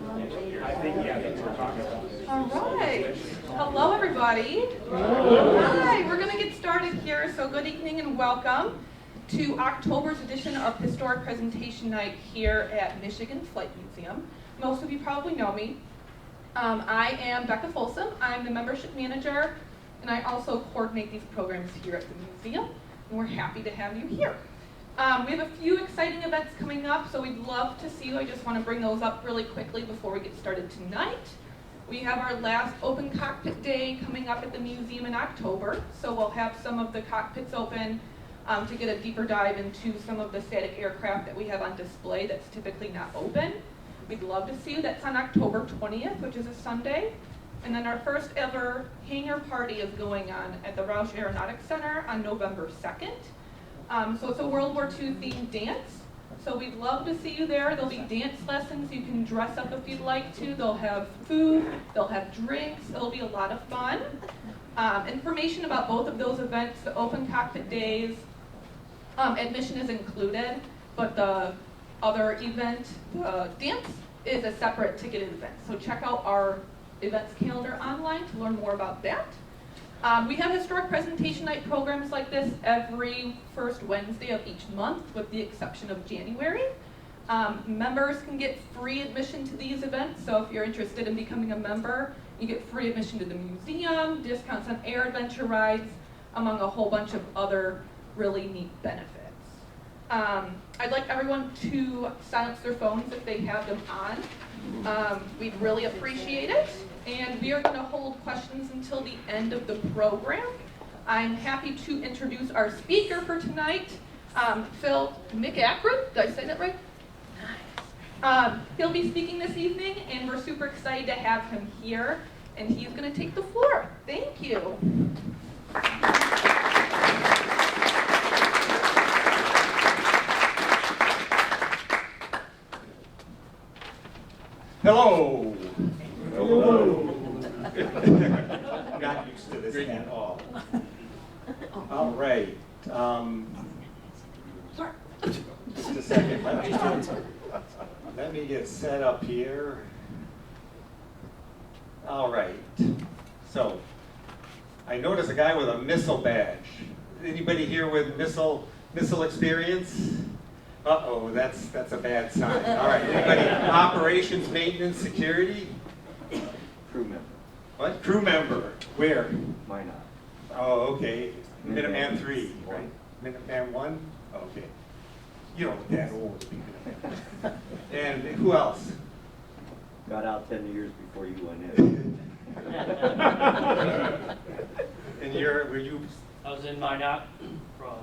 I think, yeah, that's what we're talking about. All right. Hello, everybody. Hi. We're going to get started here. So good evening and welcome to October's edition of Historic Presentation Night here at Michigan Flight Museum. Most of you probably know me. I am Becca Folsom. I'm the membership manager, and I also coordinate these programs here at the museum, and we're happy to have you here. We have a few exciting events coming up, so we'd love to see you. I just want to bring those up really quickly before we get started tonight. We have our last open cockpit day coming up at the museum in October, so we'll have some of the cockpits open to get a deeper dive into some of the static aircraft that we have on display that's typically not open. We'd love to see you. That's on October 20th, which is a Sunday. And then our first ever hangar party is going on at the Roush Aeronautics Center on November 2nd. So it's a World War II themed dance. So we'd love to see you there. There'll be dance lessons. You can dress up if you'd like to. They'll have food. They'll have drinks. It'll be a lot of fun. Information about both of those events, the open cockpit days, admission is included, but the other event, the dance, is a separate ticketed event. So check out our events calendar online to learn more about that. We have historic presentation night programs like this every first Wednesday of each month, with the exception of January. Members can get free admission to these events, so if you're interested in becoming a member, you get free admission to the museum, discounts on air adventure rides, among a whole bunch of other really neat benefits. I'd like everyone to silence their phones if they have them on. We'd really appreciate it. And we are going to hold questions until the end of the program. I'm happy to introduce our speaker for tonight, Philip McEachern. Did I say that right? Nice. He'll be speaking this evening, and we're super excited to have him here. And he's going to take the floor. Thank you. Hello. Hello. Not used to this at all. All right. Just a second. Let me get set up here. All right. So, I noticed a guy with a missile badge. Anybody here with missile experience? Uh-oh, that's a bad sign. All right, anybody? Operations, maintenance, security? Crew member. What? Crew member. Where? Why not? Oh, okay. Minuteman 3, right? Minuteman 1? Okay. You don't look that old to be Minuteman. And who else? Got out 10 years before you went in. And were you? I was in Minot from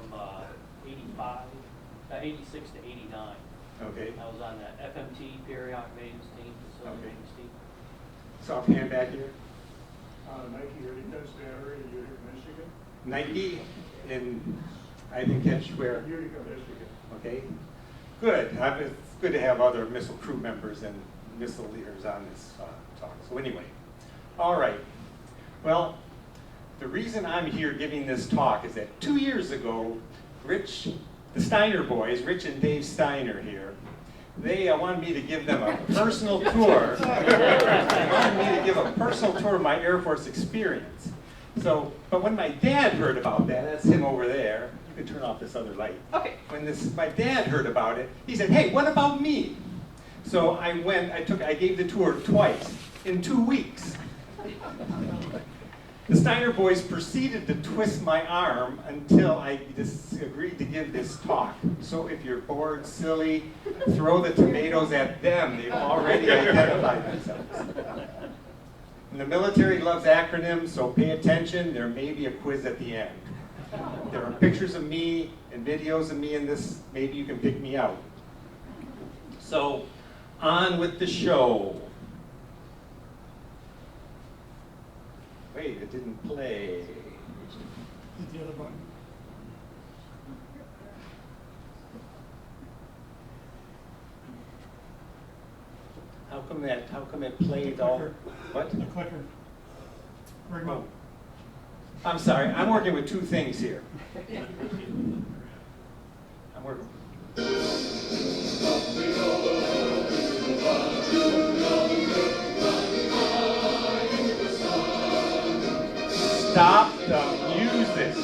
86 to 89. Okay. I was on the FMT periodic maintenance team, facility Okay. maintenance team. Soft hand back here. Nike Heritage Battery in Utica, Michigan. Nike, and I didn't catch where. Utica, Michigan. Okay. Good. It's good to have other missile crew members and missile leaders on this talk. So anyway, all right. Well, the reason I'm here giving this talk is that 2 years ago, the Steiner boys, Rich and Dave Steiner here, they wanted me to give them a personal tour. They wanted me to give a personal tour of my Air Force experience. So, but when my dad heard about that, that's him over there. You can turn off this other light. Okay. When my dad heard about it, he said, "Hey, what about me?" So I gave the tour twice in 2 weeks. The Steiner boys proceeded to twist my arm until I agreed to give this talk. So if you're bored, silly, throw the tomatoes at them. They've already identified themselves. And the military loves acronyms, so pay attention. There may be a quiz at the end. There are pictures of me and videos of me in this. Maybe you can pick me out. So on with the show. Wait, it didn't play. Hit the other button. How come it played all? What? The clicker. Remote. I'm sorry, I'm working with two things here. I'm working. Stop the music.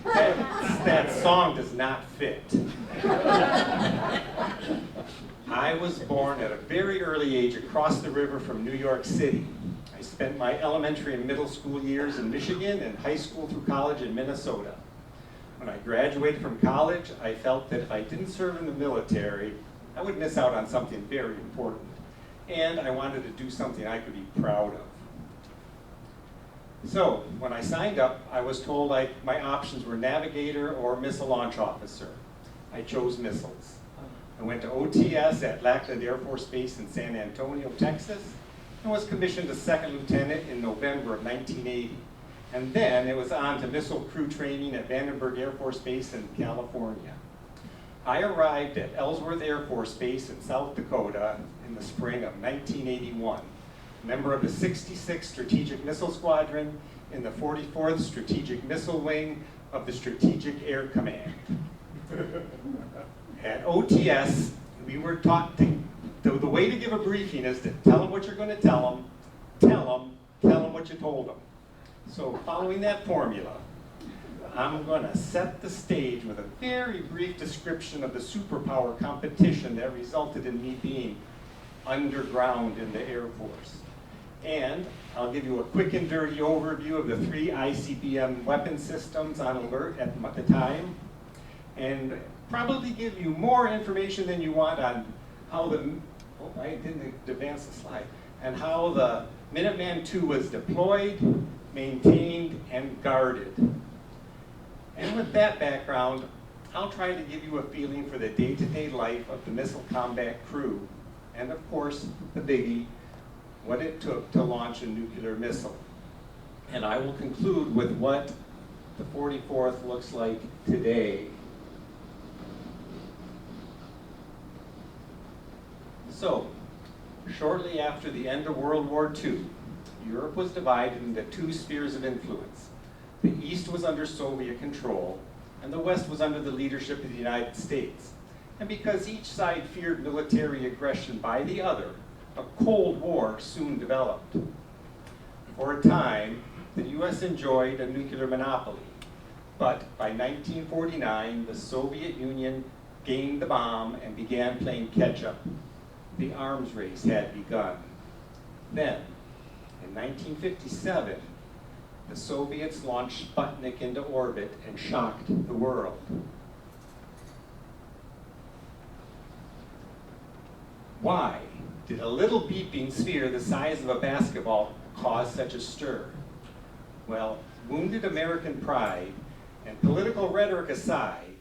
That song does not fit. I was born at a very early age across the river from New York City. I spent my elementary and middle school years in Michigan and high school through college in Minnesota. When I graduated from college, I felt that if I didn't serve in the military, I would miss out on something very important. And I wanted to do something I could be proud of. So, when I signed up, I was told my options were navigator or missile launch officer. I chose missiles. I went to OTS at Lackland Air Force Base in San Antonio, Texas, and was commissioned a second lieutenant in November of 1980. And then it was on to missile crew training at Vandenberg Air Force Base in California. I arrived at Ellsworth Air Force Base in South Dakota in the spring of 1981, member of the 66th Strategic Missile Squadron in the 44th Strategic Missile Wing of the Strategic Air Command. At OTS, we were taught the way to give a briefing is to tell them what you're going to tell them what you told them. So following that formula, I'm going to set the stage with a very brief description of the superpower competition that resulted in me being underground in the Air Force. And I'll give you a quick and dirty overview of the 3 ICBM weapon systems on alert at the time, and probably give you more information than you want on how I didn't advance the slide, and how the Minuteman II was deployed, maintained, and guarded. And with that background, I'll try to give you a feeling for the day-to-day life of the missile combat crew, and of course, the biggie, what it took to launch a nuclear missile. And I will conclude with what the 44th looks like today. So, shortly after the end of World War II, Europe was divided into 2 spheres of influence. The East was under Soviet control, and the West was under the leadership of the United States. And because each side feared military aggression by the other, a Cold War soon developed. For a time, the US enjoyed a nuclear monopoly. But by 1949, the Soviet Union gained the bomb and began playing catch-up. The arms race had begun. Then, in 1957, the Soviets launched Sputnik into orbit and shocked the world. Why did a little beeping sphere the size of a basketball cause such a stir? Well, wounded American pride and political rhetoric aside,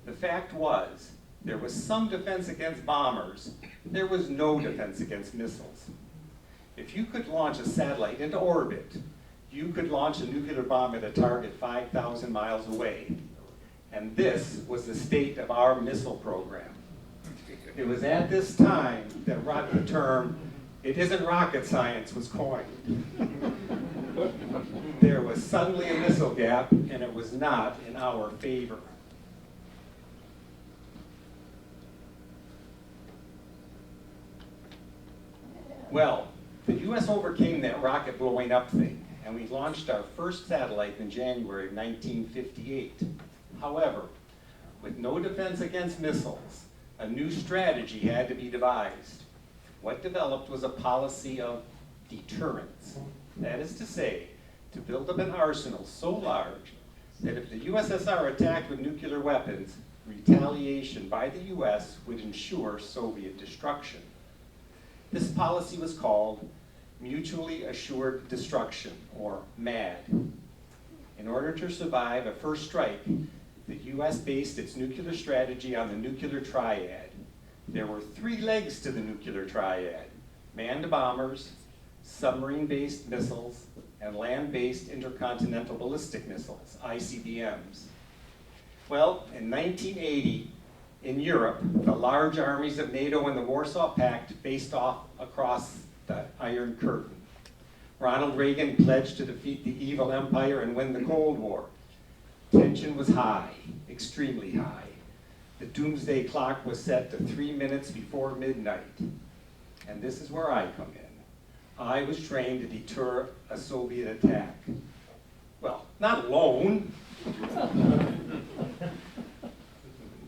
the fact was there was some defense against bombers. There was no defense against missiles. If you could launch a satellite into orbit, you could launch a nuclear bomb at a target 5,000 miles away. And this was the state of our missile program. It was at this time that the term, "it isn't rocket science," was coined. There was suddenly a missile gap, and it was not in our favor. Well, the US overcame that rocket blowing up thing, and we launched our first satellite in January of 1958. However, with no defense against missiles, a new strategy had to be devised. What developed was a policy of deterrence. That is to say, to build up an arsenal so large that if the USSR attacked with nuclear weapons, retaliation by the US would ensure Soviet destruction. This policy was called Mutually Assured Destruction, or MAD. In order to survive a first strike, the US based its nuclear strategy on the nuclear triad. There were 3 legs to the nuclear triad: manned bombers, submarine-based missiles, and land-based intercontinental ballistic missiles, ICBMs. Well, in 1980, in Europe, the large armies of NATO and the Warsaw Pact faced off across the Iron Curtain. Ronald Reagan pledged to defeat the evil empire and win the Cold War. Tension was high, extremely high. The doomsday clock was set to 3 minutes before midnight. And this is where I come in. I was trained to deter a Soviet attack. Well, not alone.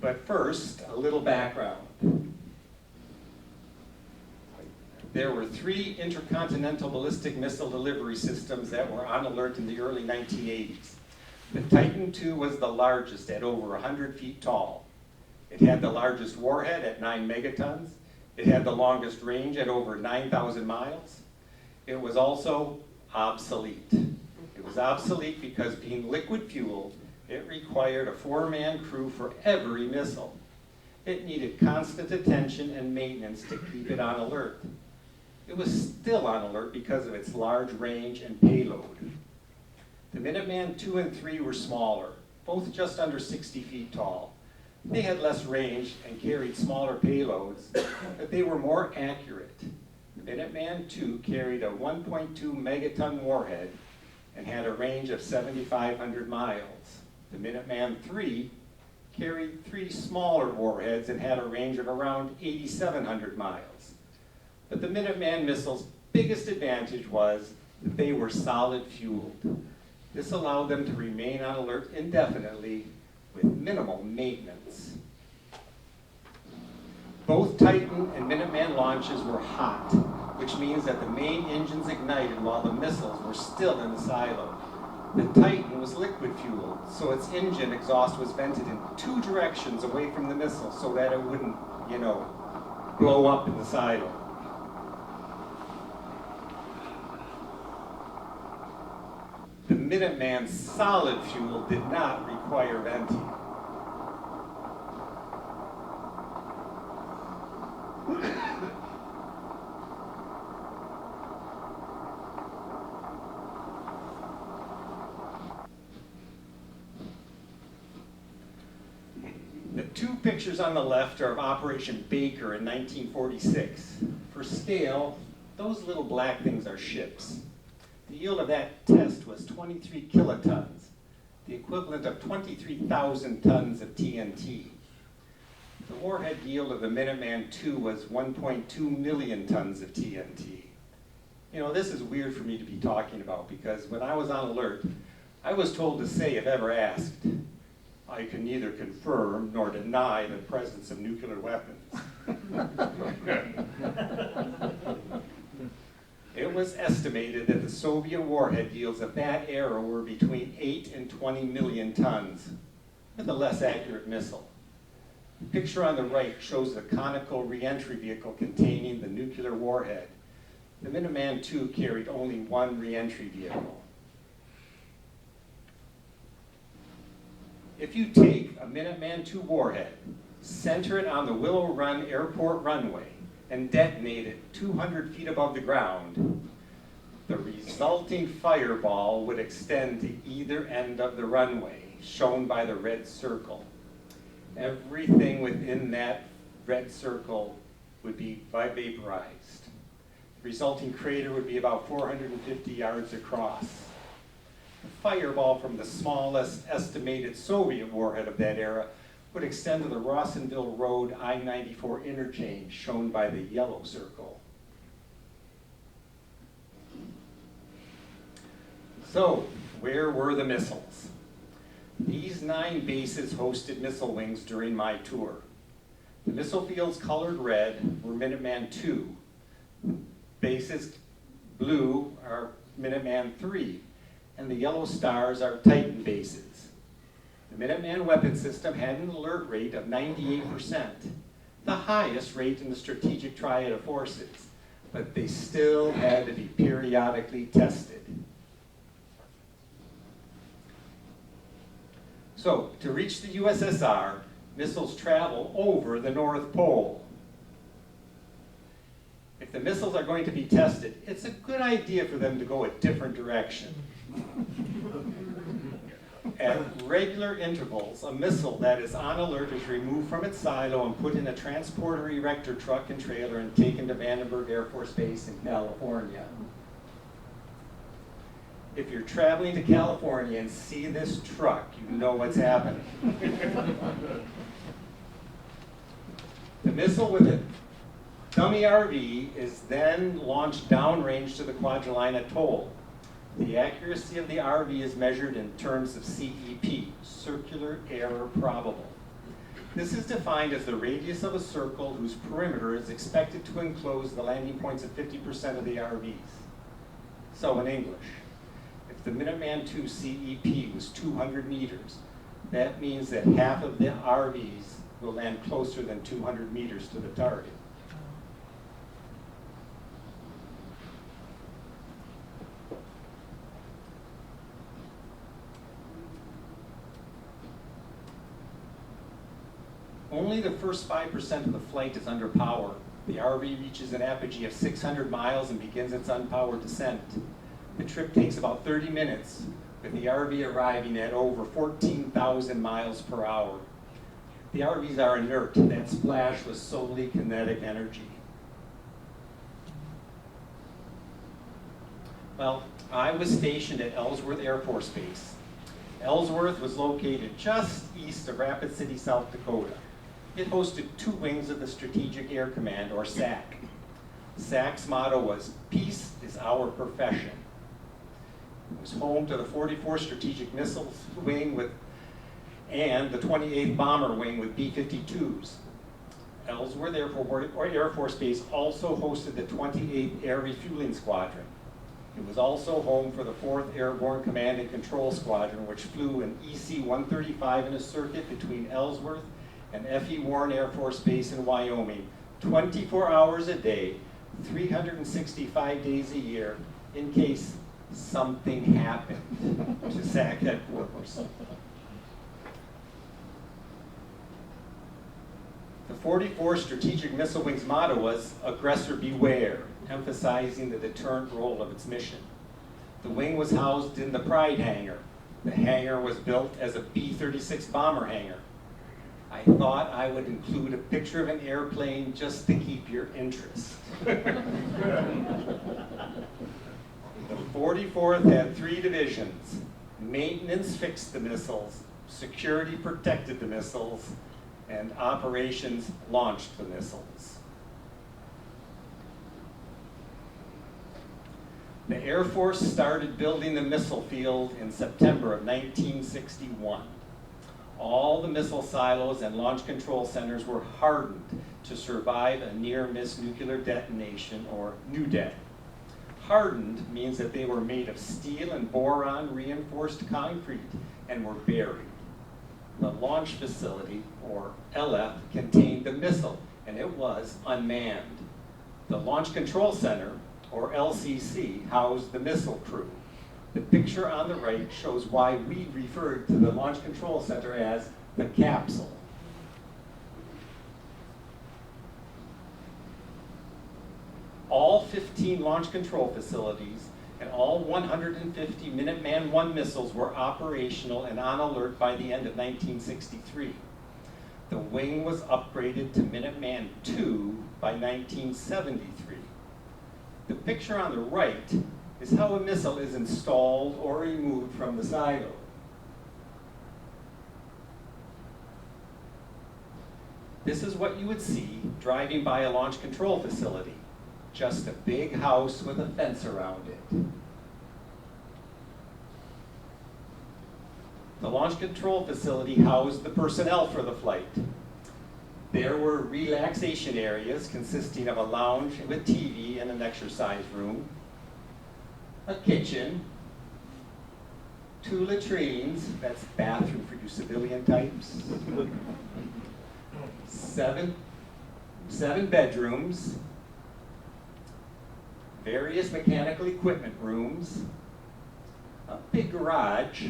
But first, a little background. There were 3 intercontinental ballistic missile delivery systems that were on alert in the early 1980s. The Titan II was the largest at over 100 feet tall. It had the largest warhead at 9 megatons. It had the longest range at over 9,000 miles. It was also obsolete. It was obsolete because being liquid fueled, it required a 4-man crew for every missile. It needed constant attention and maintenance to keep it on alert. It was still on alert because of its large range and payload. The Minuteman II and III were smaller, both just under 60 feet tall. They had less range and carried smaller payloads, but they were more accurate. The Minuteman II carried a 1.2 megaton warhead and had a range of 7,500 miles. The Minuteman III carried 3 smaller warheads and had a range of around 8,700 miles. But the Minuteman missile's biggest advantage was that they were solid fueled. This allowed them to remain on alert indefinitely with minimal maintenance. Both Titan and Minuteman launches were hot, which means that the main engines ignited while the missiles were still in the silo. The Titan was liquid fueled, so its engine exhaust was vented in 2 directions away from the missile so that it wouldn't, blow up in the silo. The Minuteman solid fuel did not require venting. The 2 pictures on the left are of Operation Baker in 1946. For scale, those little black things are ships. The yield of that test was 23 kilotons, the equivalent of 23,000 tons of TNT. The warhead yield of the Minuteman II was 1.2 million tons of TNT. This is weird for me to be talking about because when I was on alert, I was told to say, if ever asked, I can neither confirm nor deny the presence of nuclear weapons. It was estimated that the Soviet warhead yields of that era were between 8 and 20 million tons, with a less accurate missile. The picture on the right shows the conical reentry vehicle containing the nuclear warhead. The Minuteman II carried only 1 reentry vehicle. If you take a Minuteman II warhead, center it on the Willow Run Airport runway, and detonate it 200 feet above the ground, the resulting fireball would extend to either end of the runway, shown by the red circle. Everything within that red circle would be vaporized. The resulting crater would be about 450 yards across. The fireball from the smallest estimated Soviet warhead of that era would extend to the Rawsonville Road I-94 interchange, shown by the yellow circle. So, where were the missiles? These 9 bases hosted missile wings during my tour. The missile fields colored red were Minuteman II. Bases blue are Minuteman III, and the yellow stars are Titan bases. The Minuteman weapon system had an alert rate of 98%, the highest rate in the strategic triad of forces, but they still had to be periodically tested. So, to reach the USSR, missiles travel over the North Pole. If the missiles are going to be tested, it's a good idea for them to go a different direction. At regular intervals, a missile that is on alert is removed from its silo and put in a transporter erector truck and trailer and taken to Vandenberg Air Force Base in California. If you're traveling to California and see this truck, you know what's happening. The missile with a dummy RV is then launched downrange to the Kwajalein Atoll. The accuracy of the RV is measured in terms of CEP, circular error probable. This is defined as the radius of a circle whose perimeter is expected to enclose the landing points of 50% of the RVs. So in English, if the Minuteman II CEP was 200 meters, that means that half of the RVs will land closer than 200 meters to the target. Only the first 5% of the flight is under power. The RV reaches an apogee of 600 miles and begins its unpowered descent. The trip takes about 30 minutes, with the RV arriving at over 14,000 miles per hour. The RVs are inert. That splash was solely kinetic energy. Well, I was stationed at Ellsworth Air Force Base. Ellsworth was located just east of Rapid City, South Dakota. It hosted 2 wings of the Strategic Air Command, or SAC. SAC's motto was, "Peace is our profession." It was home to the 44th Strategic Missile Wing and the 28th Bomber Wing with B-52s. Ellsworth Air Force Base also hosted the 28th Air Refueling Squadron. It was also home for the 4th Airborne Command and Control Squadron, which flew an EC-135 in a circuit between Ellsworth and F.E. Warren Air Force Base in Wyoming, 24 hours a day, 365 days a year, in case something happened to SAC headquarters. The 44th Strategic Missile Wing's motto was, "Aggressor beware," emphasizing the deterrent role of its mission. The wing was housed in the Pride hangar. The hangar was built as a B-36 bomber hangar. I thought I would include a picture of an airplane just to keep your interest. The 44th had 3 divisions. Maintenance fixed the missiles, security protected the missiles, and operations launched the missiles. The Air Force started building the missile field in September of 1961. All the missile silos and launch control centers were hardened to survive a near-miss nuclear detonation, or NUDET. Hardened means that they were made of steel and boron reinforced concrete and were buried. The launch facility, or LF, contained the missile, and it was unmanned. The Launch Control Center, or LCC, housed the missile crew. The picture on the right shows why we referred to the Launch Control Center as the capsule. All 15 launch control facilities and all 150 Minuteman I missiles were operational and on alert by the end of 1963. The wing was upgraded to Minuteman II by 1973. The picture on the right is how a missile is installed or removed from the silo. This is what you would see driving by a launch control facility. Just a big house with a fence around it. The launch control facility housed the personnel for the flight. There were relaxation areas consisting of a lounge with TV and an exercise room, a kitchen, 2 latrines, that's bathroom for you civilian types, 7 bedrooms, various mechanical equipment rooms, a big garage,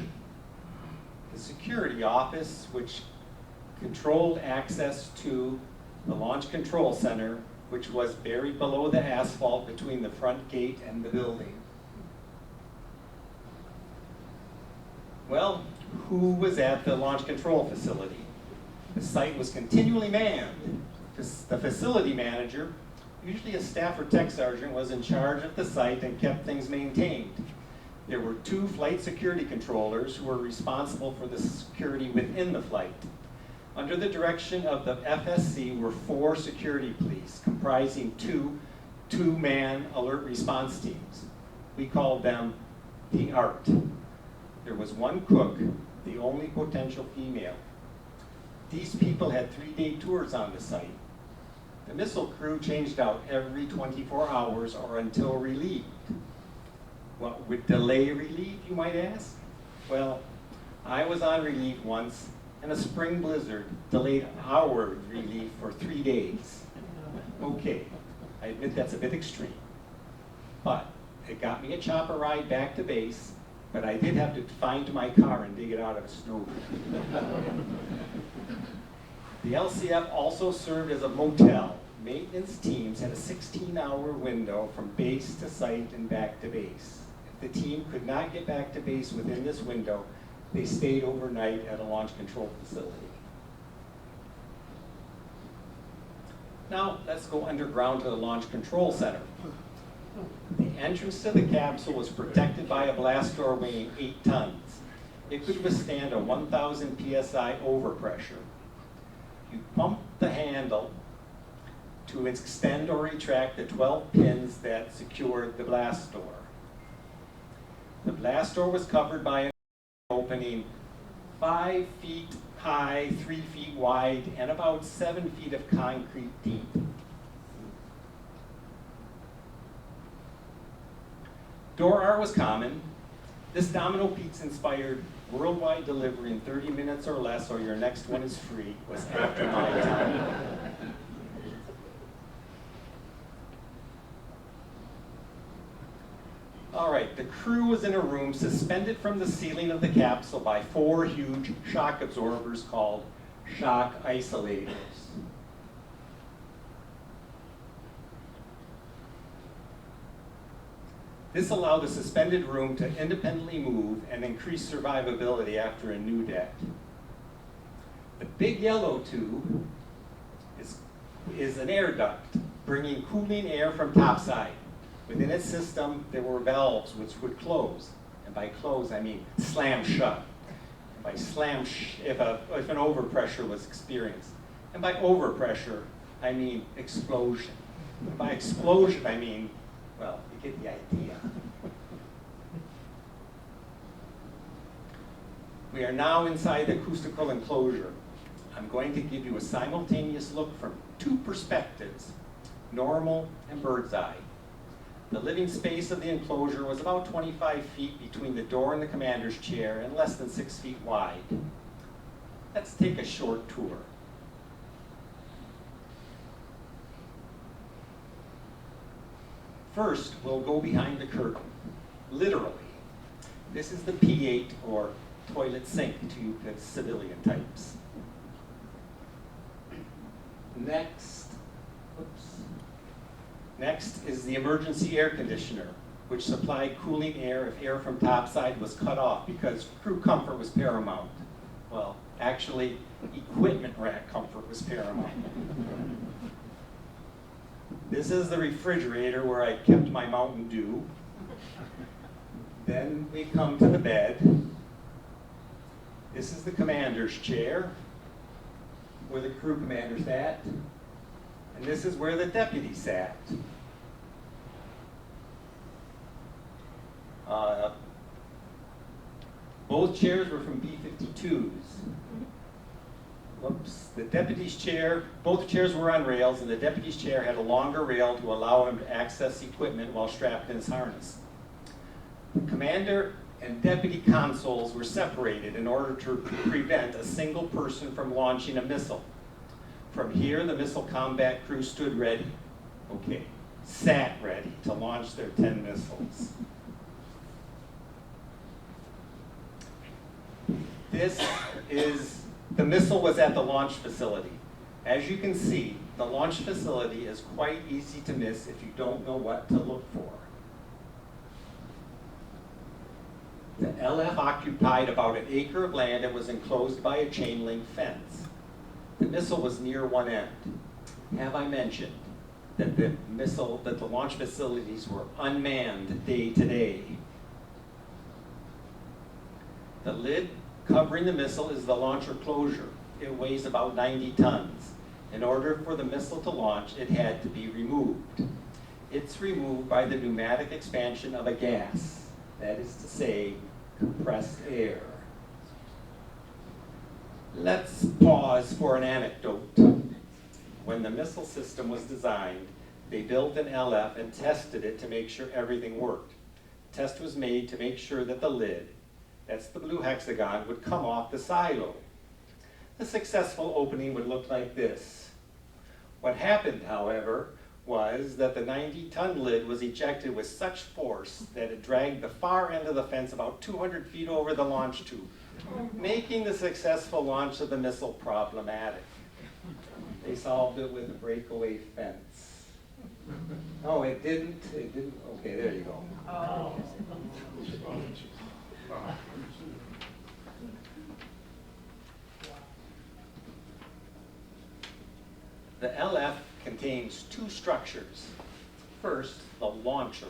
the security office, which controlled access to the Launch Control Center, which was buried below the asphalt between the front gate and the building. Well, who was at the Launch Control Facility? The site was continually manned. The facility manager, usually a staff or tech sergeant, was in charge of the site and kept things maintained. There were 2 flight security controllers who were responsible for the security within the flight. Under the direction of the FSC were 4 security police, comprising 2 two-man alert response teams. We called them the art. There was one cook, the only potential female. These people had 3-day tours on the site. The missile crew changed out every 24 hours or until relieved. What would delay relief, you might ask? Well, I was on relief once, and a spring blizzard delayed our relief for 3 days. Okay, I admit that's a bit extreme, but it got me a chopper ride back to base, but I did have to find my car and dig it out of a snow. The LCF also served as a motel. Maintenance teams had a 16-hour window from base to site and back to base. If the team could not get back to base within this window, they stayed overnight at a launch control facility. Now, let's go underground to the Launch Control Center. The entrance to the capsule was protected by a blast door weighing 8 tons. It could withstand a 1,000 psi overpressure. You pump the handle to extend or retract the 12 pins that secured the blast door. The blast door was covered by an opening 5 feet high, 3 feet wide, and about 7 feet of concrete deep. Door art was common. This domino pizza inspired worldwide delivery in 30 minutes or less, or your next one is free, was after my time. All right, the crew was in a room suspended from the ceiling of the capsule by 4 huge shock absorbers called shock isolators. This allowed the suspended room to independently move and increase survivability after a new deck. The big yellow tube is an air duct, bringing cooling air from topside. Within its system, there were valves which would close. And by close, I mean slam shut. And by slam, if an overpressure was experienced. And by overpressure, I mean explosion. And by explosion, I mean, well, you get the idea. We are now inside the acoustical enclosure. I'm going to give you a simultaneous look from 2 perspectives, normal and bird's eye. The living space of the enclosure was about 25 feet between the door and the commander's chair and less than 6 feet wide. Let's take a short tour. First, we'll go behind the curtain, literally. This is the P8, or toilet sink to the civilian types. Next is the emergency air conditioner, which supplied cooling air if air from topside was cut off because crew comfort was paramount. Well, actually, equipment rack comfort was paramount. This is the refrigerator where I kept my Mountain Dew. Then we come to the bed. This is the commander's chair, where the crew commander sat. And this is where the deputy sat. Both chairs were from B-52s. Whoops, the deputy's chair, both chairs were on rails, and the deputy's chair had a longer rail to allow him to access equipment while strapped in his harness. The commander and deputy consoles were separated in order to prevent a single person from launching a missile. From here, the missile combat crew stood ready, sat ready to launch their 10 missiles. The missile was at the launch facility. As you can see, the launch facility is quite easy to miss if you don't know what to look for. The LF occupied about an acre of land and was enclosed by a chain link fence. The missile was near one end. Have I mentioned that the launch facilities were unmanned day to day? The lid covering the missile is the launcher closure. It weighs about 90 tons. In order for the missile to launch, it had to be removed. It's removed by the pneumatic expansion of a gas. That is to say, compressed air. Let's pause for an anecdote. When the missile system was designed, they built an LF and tested it to make sure everything worked. Test was made to make sure that the lid, that's the blue hexagon, would come off the silo. The successful opening would look like this. What happened, however, was that the 90-ton lid was ejected with such force that it dragged the far end of the fence about 200 feet over the launch tube, making the successful launch of the missile problematic. They solved it with a breakaway fence. Oh, it didn't, okay, there you go. Oh. The LF contains two structures. First, the launcher.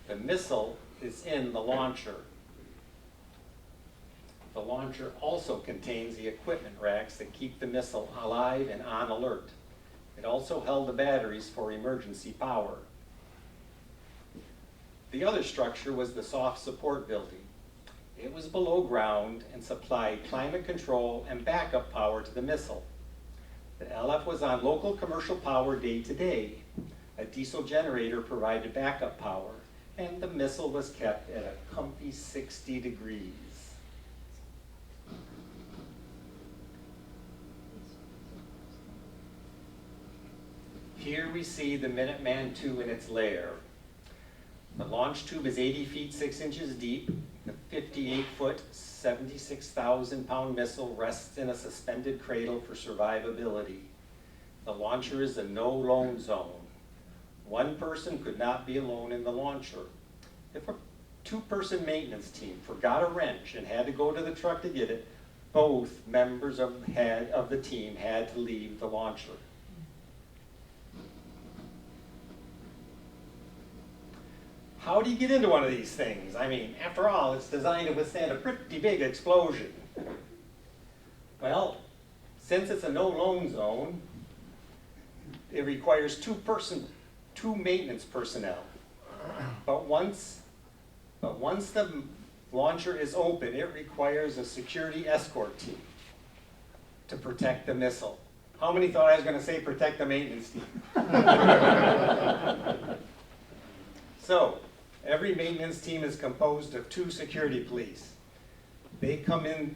The missile is in the launcher. The launcher also contains the equipment racks that keep the missile alive and on alert. It also held the batteries for emergency power. The other structure was the soft support building. It was below ground and supplied climate control and backup power to the missile. The LF was on local commercial power day to day. A diesel generator provided backup power, and the missile was kept at a comfy 60 degrees. Here we see the Minuteman II in its lair. The launch tube is 80 feet 6 inches deep. The 58-foot, 76,000-pound missile rests in a suspended cradle for survivability. The launcher is a no-loan zone. One person could not be alone in the launcher. If a two-person maintenance team forgot a wrench and had to go to the truck to get it, both members of the team had to leave the launcher. How do you get into one of these things? I mean, after all, it's designed to withstand a pretty big explosion. Well, since it's a no-loan zone, it requires two maintenance personnel. But once the launcher is open, it requires a security escort team to protect the missile. How many thought I was going to say protect the maintenance team? So, every maintenance team is composed of two security police. They come in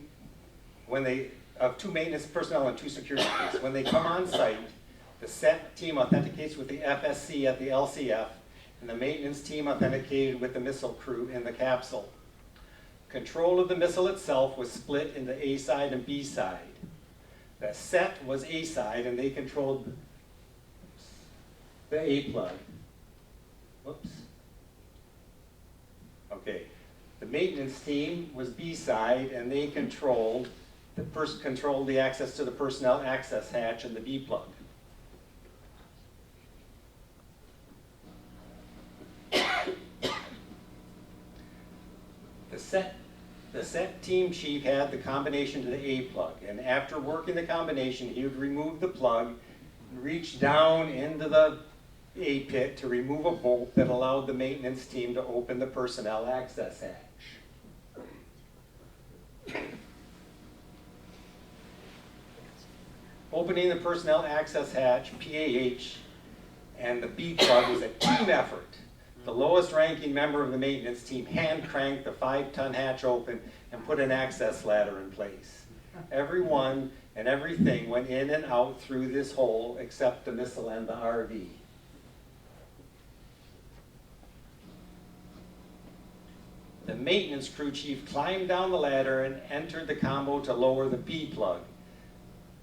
of two maintenance personnel and two security police. When they come on site, the set team authenticates with the FSC at the LCF, and the maintenance team authenticated with the missile crew in the capsule. Control of the missile itself was split into A side and B side. The set was A side, and they controlled the A plug. Whoops. Okay, the maintenance team was B side, and they controlled the access to the personnel access hatch and the B plug. The set team chief had the combination to the A plug, and after working the combination, he would remove the plug and reach down into the A pit to remove a bolt that allowed the maintenance team to open the personnel access hatch. Opening the personnel access hatch, PAH, and the B plug was a team effort. The lowest ranking member of the maintenance team hand cranked the 5-ton hatch open and put an access ladder in place. Everyone and everything went in and out through this hole except the missile and the RV. The maintenance crew chief climbed down the ladder and entered the combo to lower the B plug.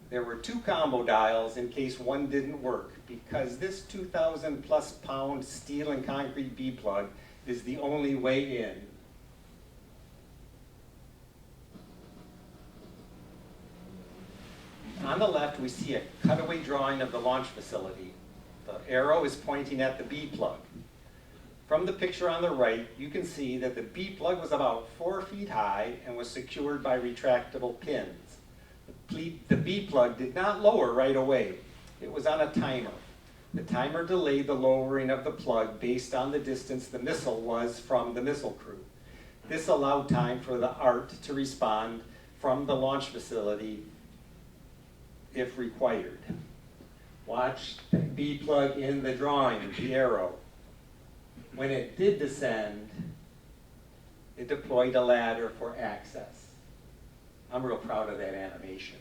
There were 2 combo dials in case one didn't work, because this 2,000+ pound steel and concrete B plug is the only way in. On the left, we see a cutaway drawing of the launch facility. The arrow is pointing at the B plug. From the picture on the right, you can see that the B plug was about 4 feet high and was secured by retractable pins. The B plug did not lower right away. It was on a timer. The timer delayed the lowering of the plug based on the distance the missile was from the missile crew. This allowed time for the ART to respond from the launch facility if required. Watch the B plug in the drawing, the arrow. When it did descend, it deployed a ladder for access. I'm real proud of that animation.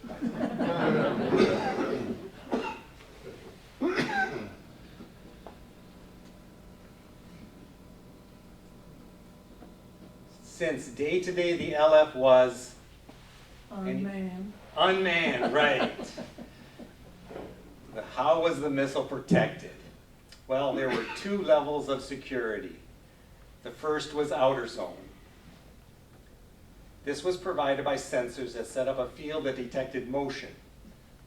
Since day to day the LF was unmanned, right. How was the missile protected? Well, there were two levels of security. The first was outer zone. This was provided by sensors that set up a field that detected motion.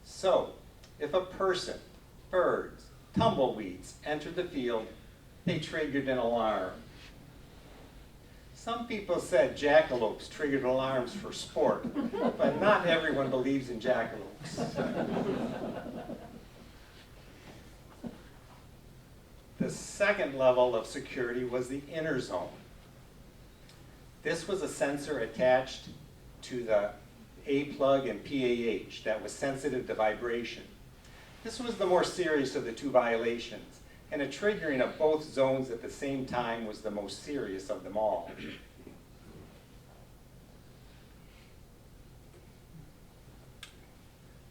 So, if a person, birds, tumbleweeds entered the field, they triggered an alarm. Some people said jackalopes triggered alarms for sport, but not everyone believes in jackalopes. The second level of security was the inner zone. This was a sensor attached to the A plug and PAH that was sensitive to vibration. This was the more serious of the two violations, and a triggering of both zones at the same time was the most serious of them all.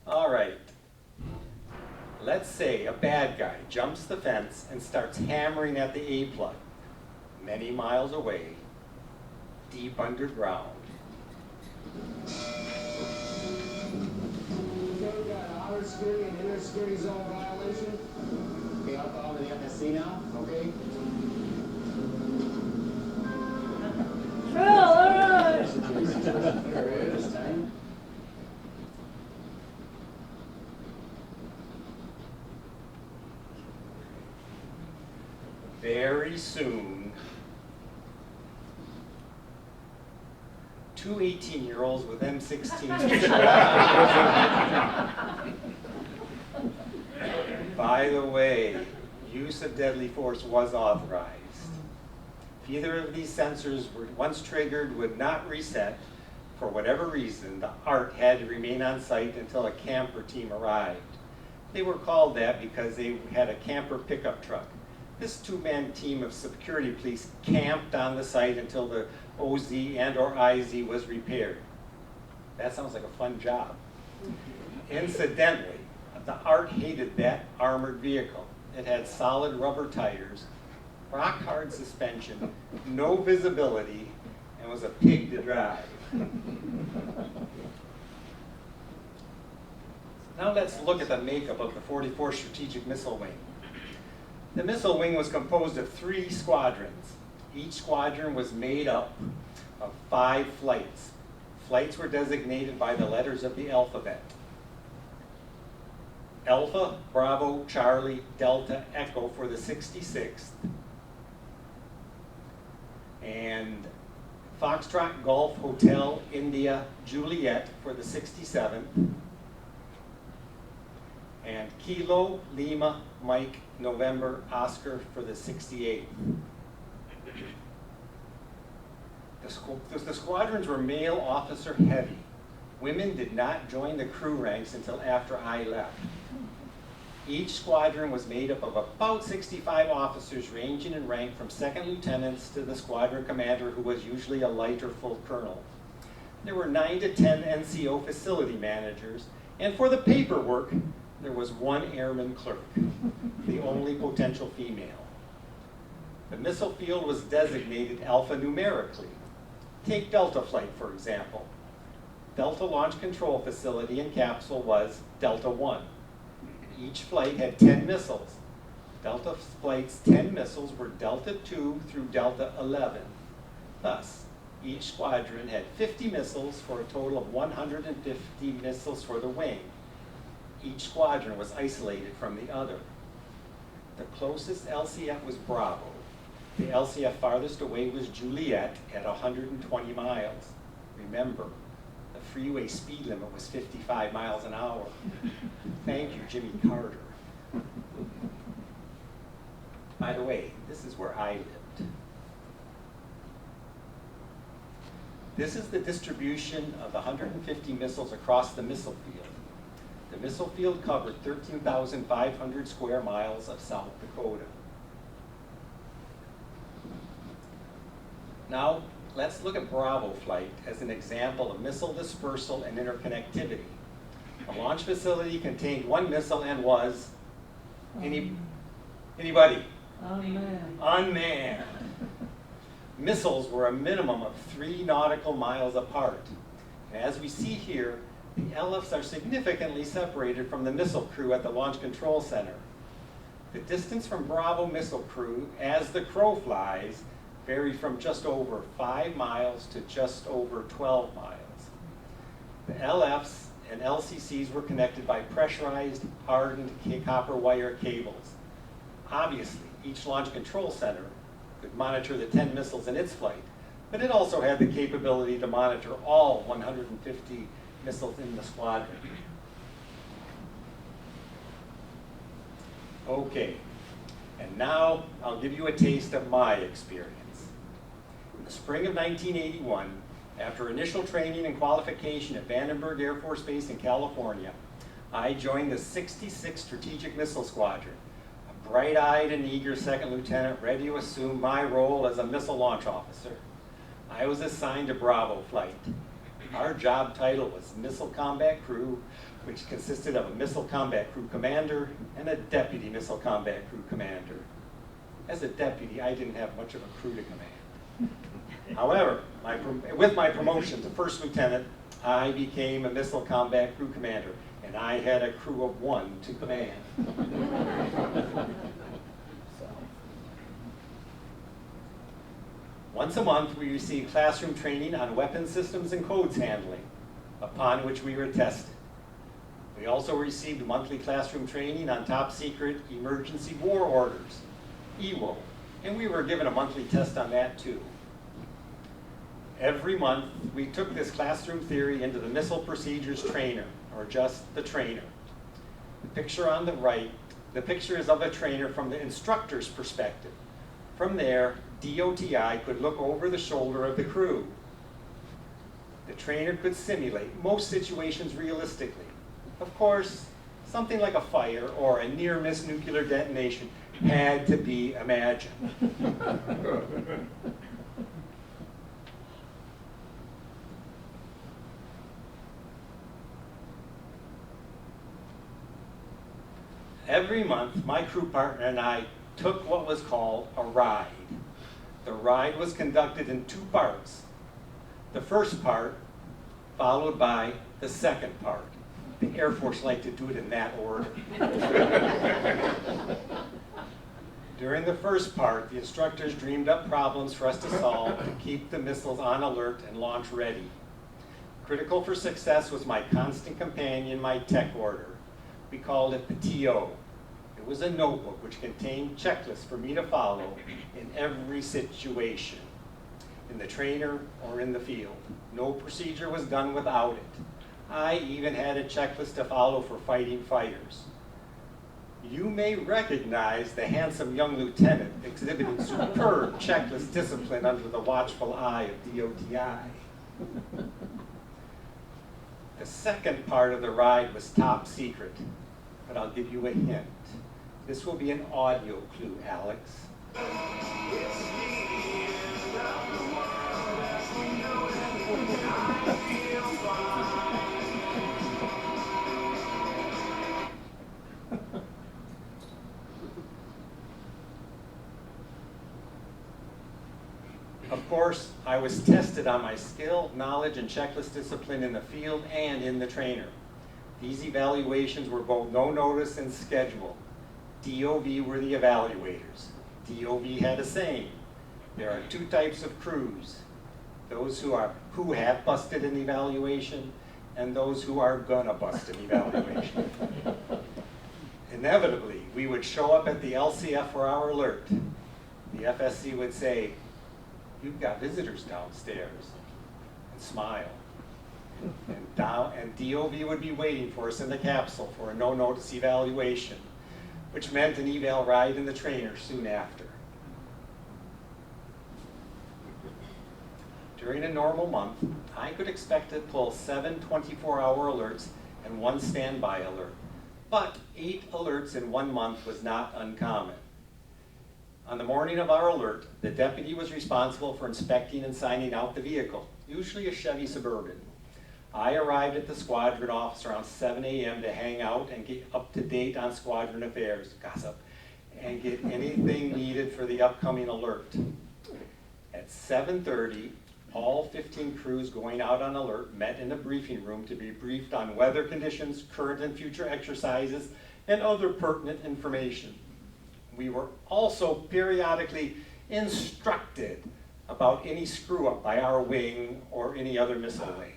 All right. Let's say a bad guy jumps the fence and starts hammering at the A plug, many miles away, deep underground. Okay, we got an outer security and inner security zone violation. Okay, I'll call to the FSC now, okay? Well, all right. There it is, time. Very soon, two 18-year-olds with M16s. By the way, use of deadly force was authorized. If either of these sensors were once triggered would not reset, for whatever reason, the ART had to remain on site until a camper team arrived. They were called that because they had a camper pickup truck. This two-man team of security police camped on the site until the OZ and or IZ was repaired. That sounds like a fun job. Incidentally, the ART hated that armored vehicle. It had solid rubber tires, rock-hard suspension, no visibility, and was a pig to drive. Now let's look at the makeup of the 44th Strategic Missile Wing. The missile wing was composed of 3 squadrons. Each squadron was made up of 5 flights. Flights were designated by the letters of the alphabet. Alpha, Bravo, Charlie, Delta, Echo for the 66th. And Foxtrot, Golf, Hotel, India, Juliet for the 67th. And Kilo, Lima, Mike, November, Oscar for the 68th. The squadrons were male officer heavy. Women did not join the crew ranks until after I left. Each squadron was made up of about 65 officers ranging in rank from second lieutenants to the squadron commander, who was usually a light or full colonel. There were 9 to 10 NCO facility managers, and for the paperwork, there was 1 airman clerk, the only potential female. The missile field was designated alphanumerically. Take Delta Flight, for example. Delta Launch Control Facility and capsule was Delta 1. Each flight had 10 missiles. Delta Flight's 10 missiles were Delta 2 through Delta 11. Thus, each squadron had 50 missiles for a total of 150 missiles for the wing. Each squadron was isolated from the other. The closest LCF was Bravo. The LCF farthest away was Juliet at 120 miles. Remember, the freeway speed limit was 55 miles an hour. Thank you, Jimmy Carter. By the way, this is where I lived. This is the distribution of the 150 missiles across the missile field. The missile field covered 13,500 square miles of South Dakota. Now, let's look at Bravo flight as an example of missile dispersal and interconnectivity. The launch facility contained one missile and was anybody? Unmanned. Missiles were a minimum of 3 nautical miles apart. And as we see here, the LFs are significantly separated from the missile crew at the Launch Control Center. The distance from Bravo missile crew, as the crow flies, varied from just over 5 miles to just over 12 miles. The LFs and LCCs were connected by pressurized, hardened copper wire cables. Obviously, each Launch Control Center could monitor the 10 missiles in its flight, but it also had the capability to monitor all 150 missiles in the squadron. Okay, and now I'll give you a taste of my experience. In the spring of 1981, after initial training and qualification at Vandenberg Air Force Base in California, I joined the 66th Strategic Missile Squadron, a bright-eyed and eager second lieutenant ready to assume my role as a missile launch officer. I was assigned to Bravo flight. Our job title was Missile Combat Crew, which consisted of a Missile Combat Crew Commander and a Deputy Missile Combat Crew Commander. As a deputy, I didn't have much of a crew to command. However, with my promotion to first lieutenant, I became a Missile Combat Crew Commander, and I had a crew of 1 to command. Once a month, we received classroom training on weapon systems and codes handling, upon which we were tested. We also received monthly classroom training on top secret emergency war orders, EWO, and we were given a monthly test on that too. Every month, we took this classroom theory into the Missile Procedures Trainer, or just the trainer. The picture on the right, the picture is of a trainer from the instructor's perspective. From there, DOTI could look over the shoulder of the crew. The trainer could simulate most situations realistically. Of course, something like a fire or a near-miss nuclear detonation had to be imagined. Every month, my crew partner and I took what was called a ride. The ride was conducted in 2 parts. The first part, followed by the second part. The Air Force liked to do it in that order. During the first part, the instructors dreamed up problems for us to solve to keep the missiles on alert and launch ready. Critical for success was my constant companion, my tech order. We called it the TO. It was a notebook which contained checklists for me to follow in every situation, in the trainer or in the field. No procedure was done without it. I even had a checklist to follow for fighting fighters. You may recognize the handsome young lieutenant exhibiting superb checklist discipline under the watchful eye of DOTI. The second part of the ride was top secret, but I'll give you a hint. This will be an audio clue, Alex. Of course, I was tested on my skill, knowledge, and checklist discipline in the field and in the trainer. These evaluations were both no notice and scheduled. DOV were the evaluators. DOV had a saying: there are 2 types of crews: those who have busted an evaluation, and those who are gonna bust an evaluation. Inevitably, we would show up at the LCF for our alert. The FSC would say, "You've got visitors downstairs," and smile. And DOV would be waiting for us in the capsule for a no-notice evaluation, which meant an eval ride in the trainer soon after. during a normal month, I could expect to pull 7 24-hour alerts and 1 standby alert. But 8 alerts in 1 month was not uncommon. On the morning of our alert, the deputy was responsible for inspecting and signing out the vehicle, usually a Chevy Suburban. I arrived at the squadron office around 7 a.m. to hang out and get up to date on squadron affairs, gossip, and get anything needed for the upcoming alert. At 7:30, all 15 crews going out on alert met in the briefing room to be briefed on weather conditions, current and future exercises, and other pertinent information. We were also periodically instructed about any screw-up by our wing or any other missile wing.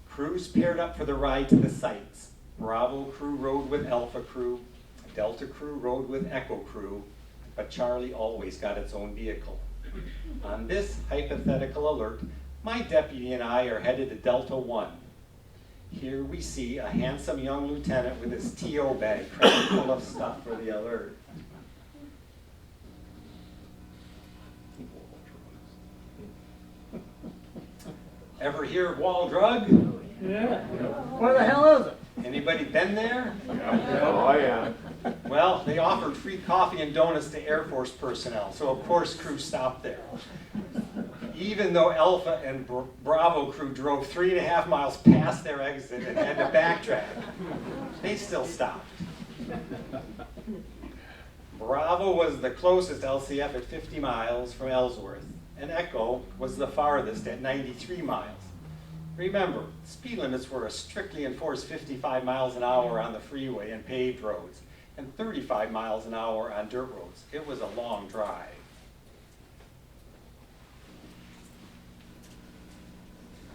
Crews paired up for the ride to the sites. Bravo crew rode with Alpha crew, Delta crew rode with Echo crew, but Charlie always got its own vehicle. On this hypothetical alert, my deputy and I are headed to Delta 1. Here we see a handsome young lieutenant with his TO bag crammed full of stuff for the alert. Ever hear of Wall Drug? Yeah. Where the hell is it? Anybody been there? Oh, yeah. Well, they offered free coffee and donuts to Air Force personnel, so of course crew stopped there. Even though Alpha and Bravo crew drove 3.5 miles past their exit and had to backtrack, they still stopped. Bravo was the closest LCF at 50 miles from Ellsworth, and Echo was the farthest at 93 miles. Remember, speed limits were a strictly enforced 55 miles an hour on the freeway and paved roads, and 35 miles an hour on dirt roads. It was a long drive.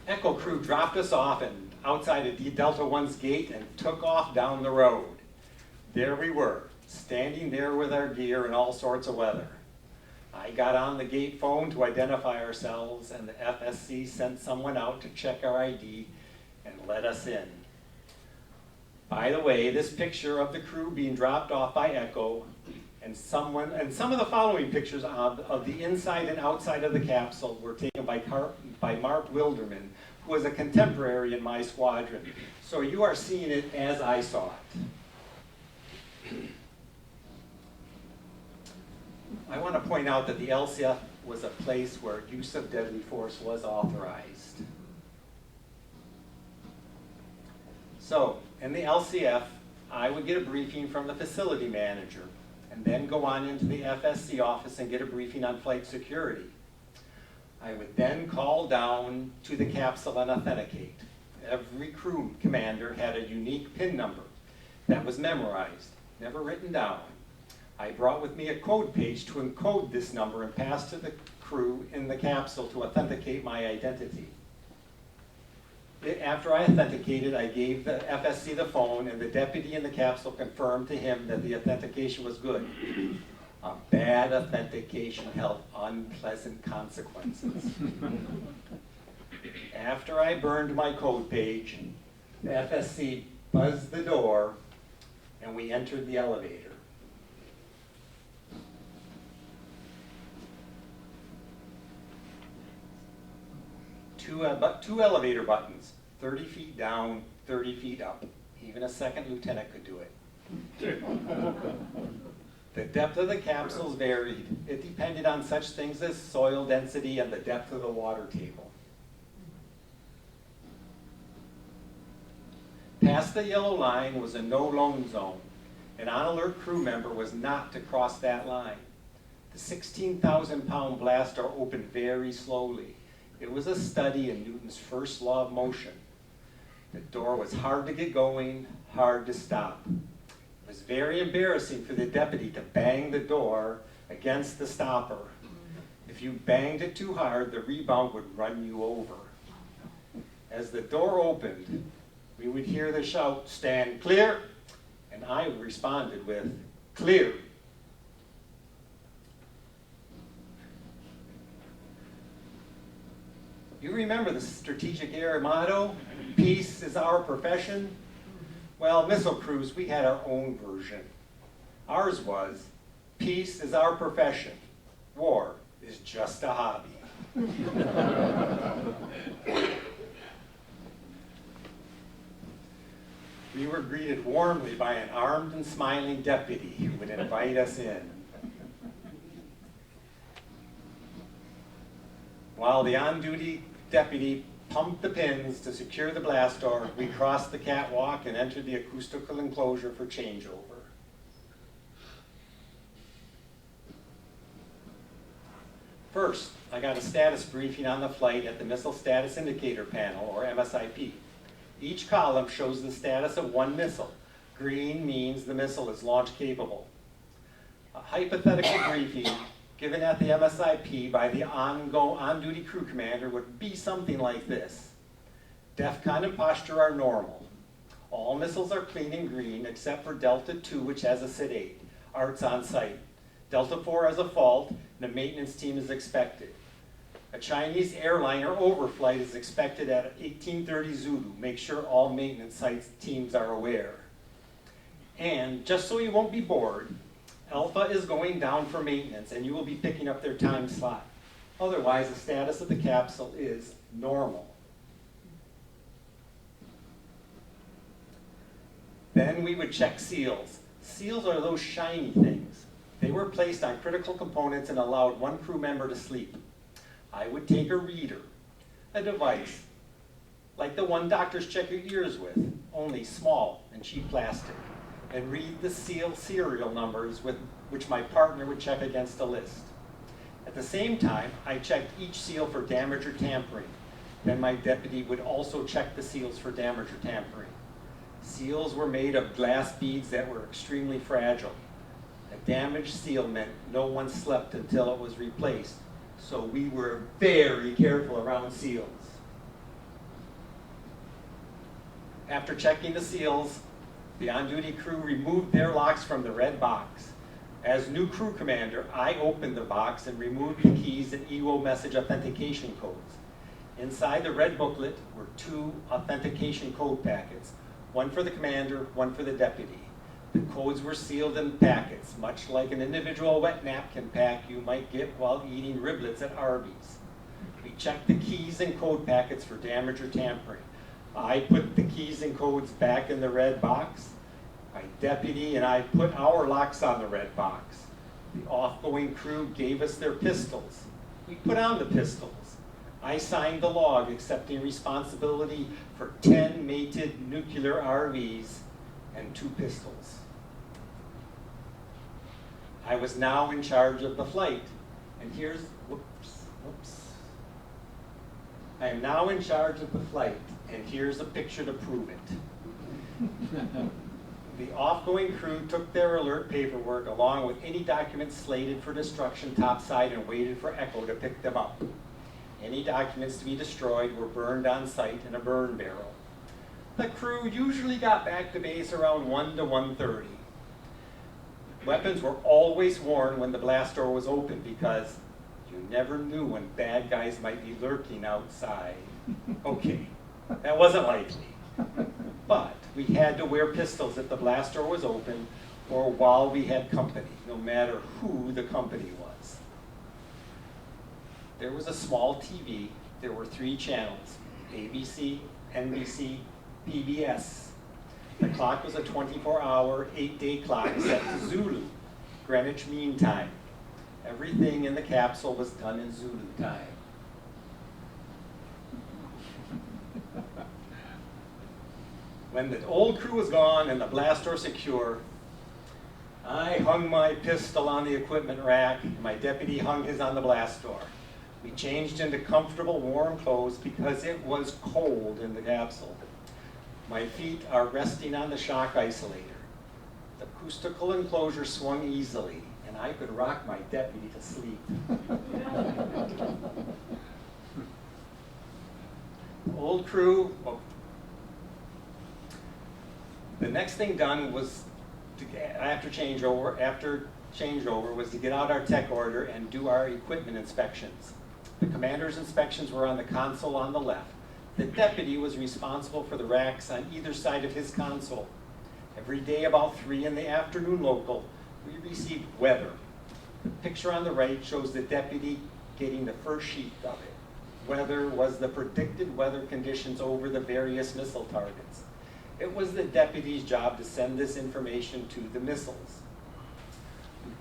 Echo crew dropped us off and outside of Delta 1's gate and took off down the road. There we were, standing there with our gear in all sorts of weather. I got on the gate phone to identify ourselves, and the FSC sent someone out to check our ID and let us in. By the way, this picture of the crew being dropped off by Echo and some of the following pictures of the inside and outside of the capsule were taken by Mark Wilderman, who was a contemporary in my squadron. So you are seeing it as I saw it. I want to point out that the LCF was a place where use of deadly force was authorized. So, in the LCF, I would get a briefing from the facility manager and then go on into the FSC office and get a briefing on flight security. I would then call down to the capsule and authenticate. Every crew commander had a unique PIN number that was memorized, never written down. I brought with me a code page to encode this number and pass to the crew in the capsule to authenticate my identity. After I authenticated, I gave the FSC the phone, and the deputy in the capsule confirmed to him that the authentication was good. A bad authentication held unpleasant consequences. After I burned my code page, the FSC buzzed the door, and we entered the elevator. Two elevator buttons, 30 feet down, 30 feet up. Even a second lieutenant could do it. The depth of the capsules varied. It depended on such things as soil density and the depth of the water table. Past the yellow line was a no-loan zone. An on-alert crew member was not to cross that line. The 16,000-pound blaster opened very slowly. It was a study in Newton's first law of motion. The door was hard to get going, hard to stop. It was very embarrassing for the deputy to bang the door against the stopper. If you banged it too hard, the rebound would run you over. As the door opened, we would hear the shout, "Stand clear," and I responded with, "Clear." You remember the strategic air motto, "Peace is our profession"? Well, missile crews, we had our own version. Ours was, "Peace is our profession. War is just a hobby. We were greeted warmly by an armed and smiling deputy who would invite us in. While the on-duty deputy pumped the pins to secure the blast door, we crossed the catwalk and entered the acoustical enclosure for changeover. First, I got a status briefing on the flight at the Missile Status Indicator Panel, or MSIP. Each column shows the status of one missile. Green means the missile is launch capable. A hypothetical briefing given at the MSIP by the on-duty crew commander would be something like this. DEFCON and posture are normal. All missiles are clean and green except for Delta 2, which has a SID-8. ART's on site. Delta 4 has a fault, and a maintenance team is expected. A Chinese airliner overflight is expected at 1830 Zulu. Make sure all maintenance sites teams are aware. And just so you won't be bored, Alpha is going down for maintenance, and you will be picking up their time slot. Otherwise, the status of the capsule is normal. Then we would check seals. Seals are those shiny things. They were placed on critical components and allowed one crew member to sleep. I would take a reader, a device, like the one doctors check your ears with, only small and cheap plastic, and read the seal serial numbers with which my partner would check against a list. At the same time, I checked each seal for damage or tampering. Then my deputy would also check the seals for damage or tampering. Seals were made of glass beads that were extremely fragile. A damaged seal meant no one slept until it was replaced, so we were very careful around seals. After checking the seals, the on-duty crew removed their locks from the red box. As new crew commander, I opened the box and removed the keys and EWO message authentication codes. Inside the red booklet were 2 authentication code packets, one for the commander, one for the deputy. The codes were sealed in packets, much like an individual wet napkin pack you might get while eating riblets at Arby's. We checked the keys and code packets for damage or tampering. I put the keys and codes back in the red box. My deputy and I put our locks on the red box. The off-going crew gave us their pistols. We put on the pistols. I signed the log accepting responsibility for 10 mated nuclear RVs and 2 pistols. I was now in charge of the flight, and here's, I am now in charge of the flight, and here's a picture to prove it. The off-going crew took their alert paperwork along with any documents slated for destruction topside and waited for Echo to pick them up. Any documents to be destroyed were burned on site in a burn barrel. The crew usually got back to base around 1 to 1:30. Weapons were always worn when the blast door was open because you never knew when bad guys might be lurking outside. Okay, that wasn't likely. But we had to wear pistols if the blast door was open or while we had company, no matter who the company was. There was a small TV. There were 3 channels, ABC, NBC, PBS. The clock was a 24-hour, 8-day clock set to Zulu, Greenwich Mean Time. Everything in the capsule was done in Zulu time. When the old crew was gone and the blast door secure, I hung my pistol on the equipment rack, and my deputy hung his on the blast door. We changed into comfortable, warm clothes because it was cold in the capsule. My feet are resting on the shock isolator. The acoustical enclosure swung easily, and I could rock my deputy to sleep. Old crew, well, the next thing done was, after changeover was to get out our tech order and do our equipment inspections. The commander's inspections were on the console on the left. The deputy was responsible for the racks on either side of his console. Every day about 3 in the afternoon local, we received weather. The picture on the right shows the deputy getting the first sheet of it. Weather was the predicted weather conditions over the various missile targets. It was the deputy's job to send this information to the missiles.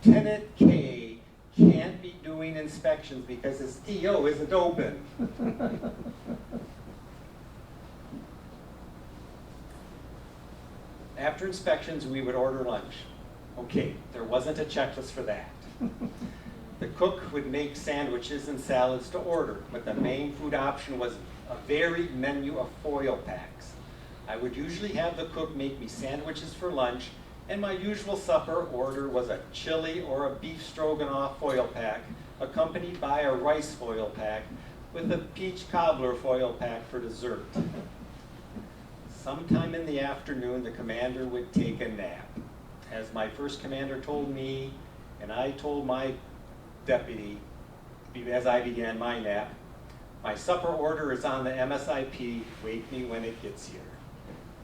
Lieutenant K can't be doing inspections because his TO isn't open. After inspections, we would order lunch. Okay, there wasn't a checklist for that. The cook would make sandwiches and salads to order, but the main food option was a varied menu of foil packs. I would usually have the cook make me sandwiches for lunch, and my usual supper order was a chili or a beef stroganoff foil pack, accompanied by a rice foil pack, with a peach cobbler foil pack for dessert. Sometime in the afternoon, the commander would take a nap. As my first commander told me, and I told my deputy, as I began my nap, my supper order is on the MSIP, wake me when it gets here.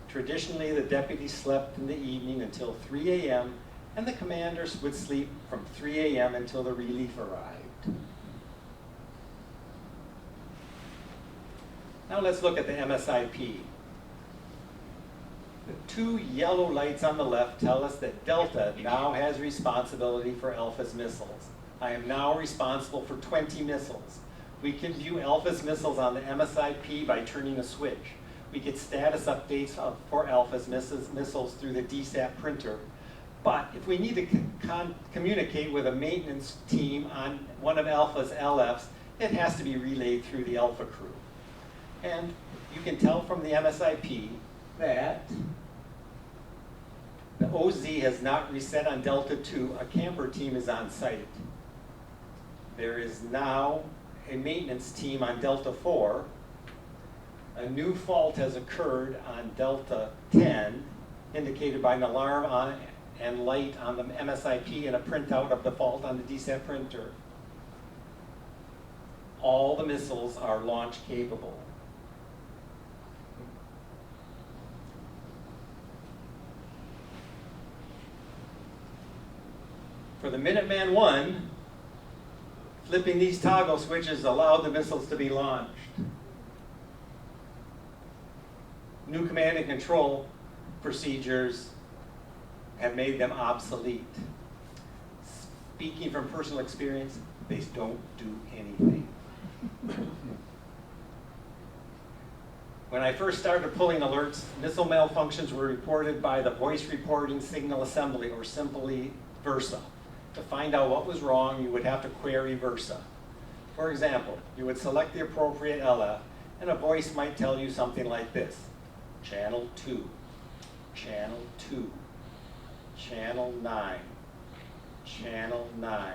Traditionally, the deputy slept in the evening until 3 a.m., and the commanders would sleep from 3 a.m. until the relief arrived. Now let's look at the MSIP. The two yellow lights on the left tell us that Delta now has responsibility for Alpha's missiles. I am now responsible for 20 missiles. We can view Alpha's missiles on the MSIP by turning a switch. We get status updates for Alpha's missiles through the DSAT printer. But if we need to communicate with a maintenance team on one of Alpha's LFs, it has to be relayed through the Alpha crew. And you can tell from the MSIP that the OZ has not reset on Delta 2. A camper team is on site. There is now a maintenance team on Delta 4. A new fault has occurred on Delta 10, indicated by an alarm on and light on the MSIP and a printout of the fault on the DSAT printer. All the missiles are launch capable. For the Minuteman I, flipping these toggle switches allowed the missiles to be launched. New command and control procedures have made them obsolete. Speaking from personal experience, they don't do anything. When I first started pulling alerts, missile malfunctions were reported by the voice reporting signal assembly, or simply VERSA. To find out what was wrong, you would have to query VERSA. For example, you would select the appropriate LF, and a voice might tell you something like this: Channel 2, Channel 2, Channel 9, Channel 9,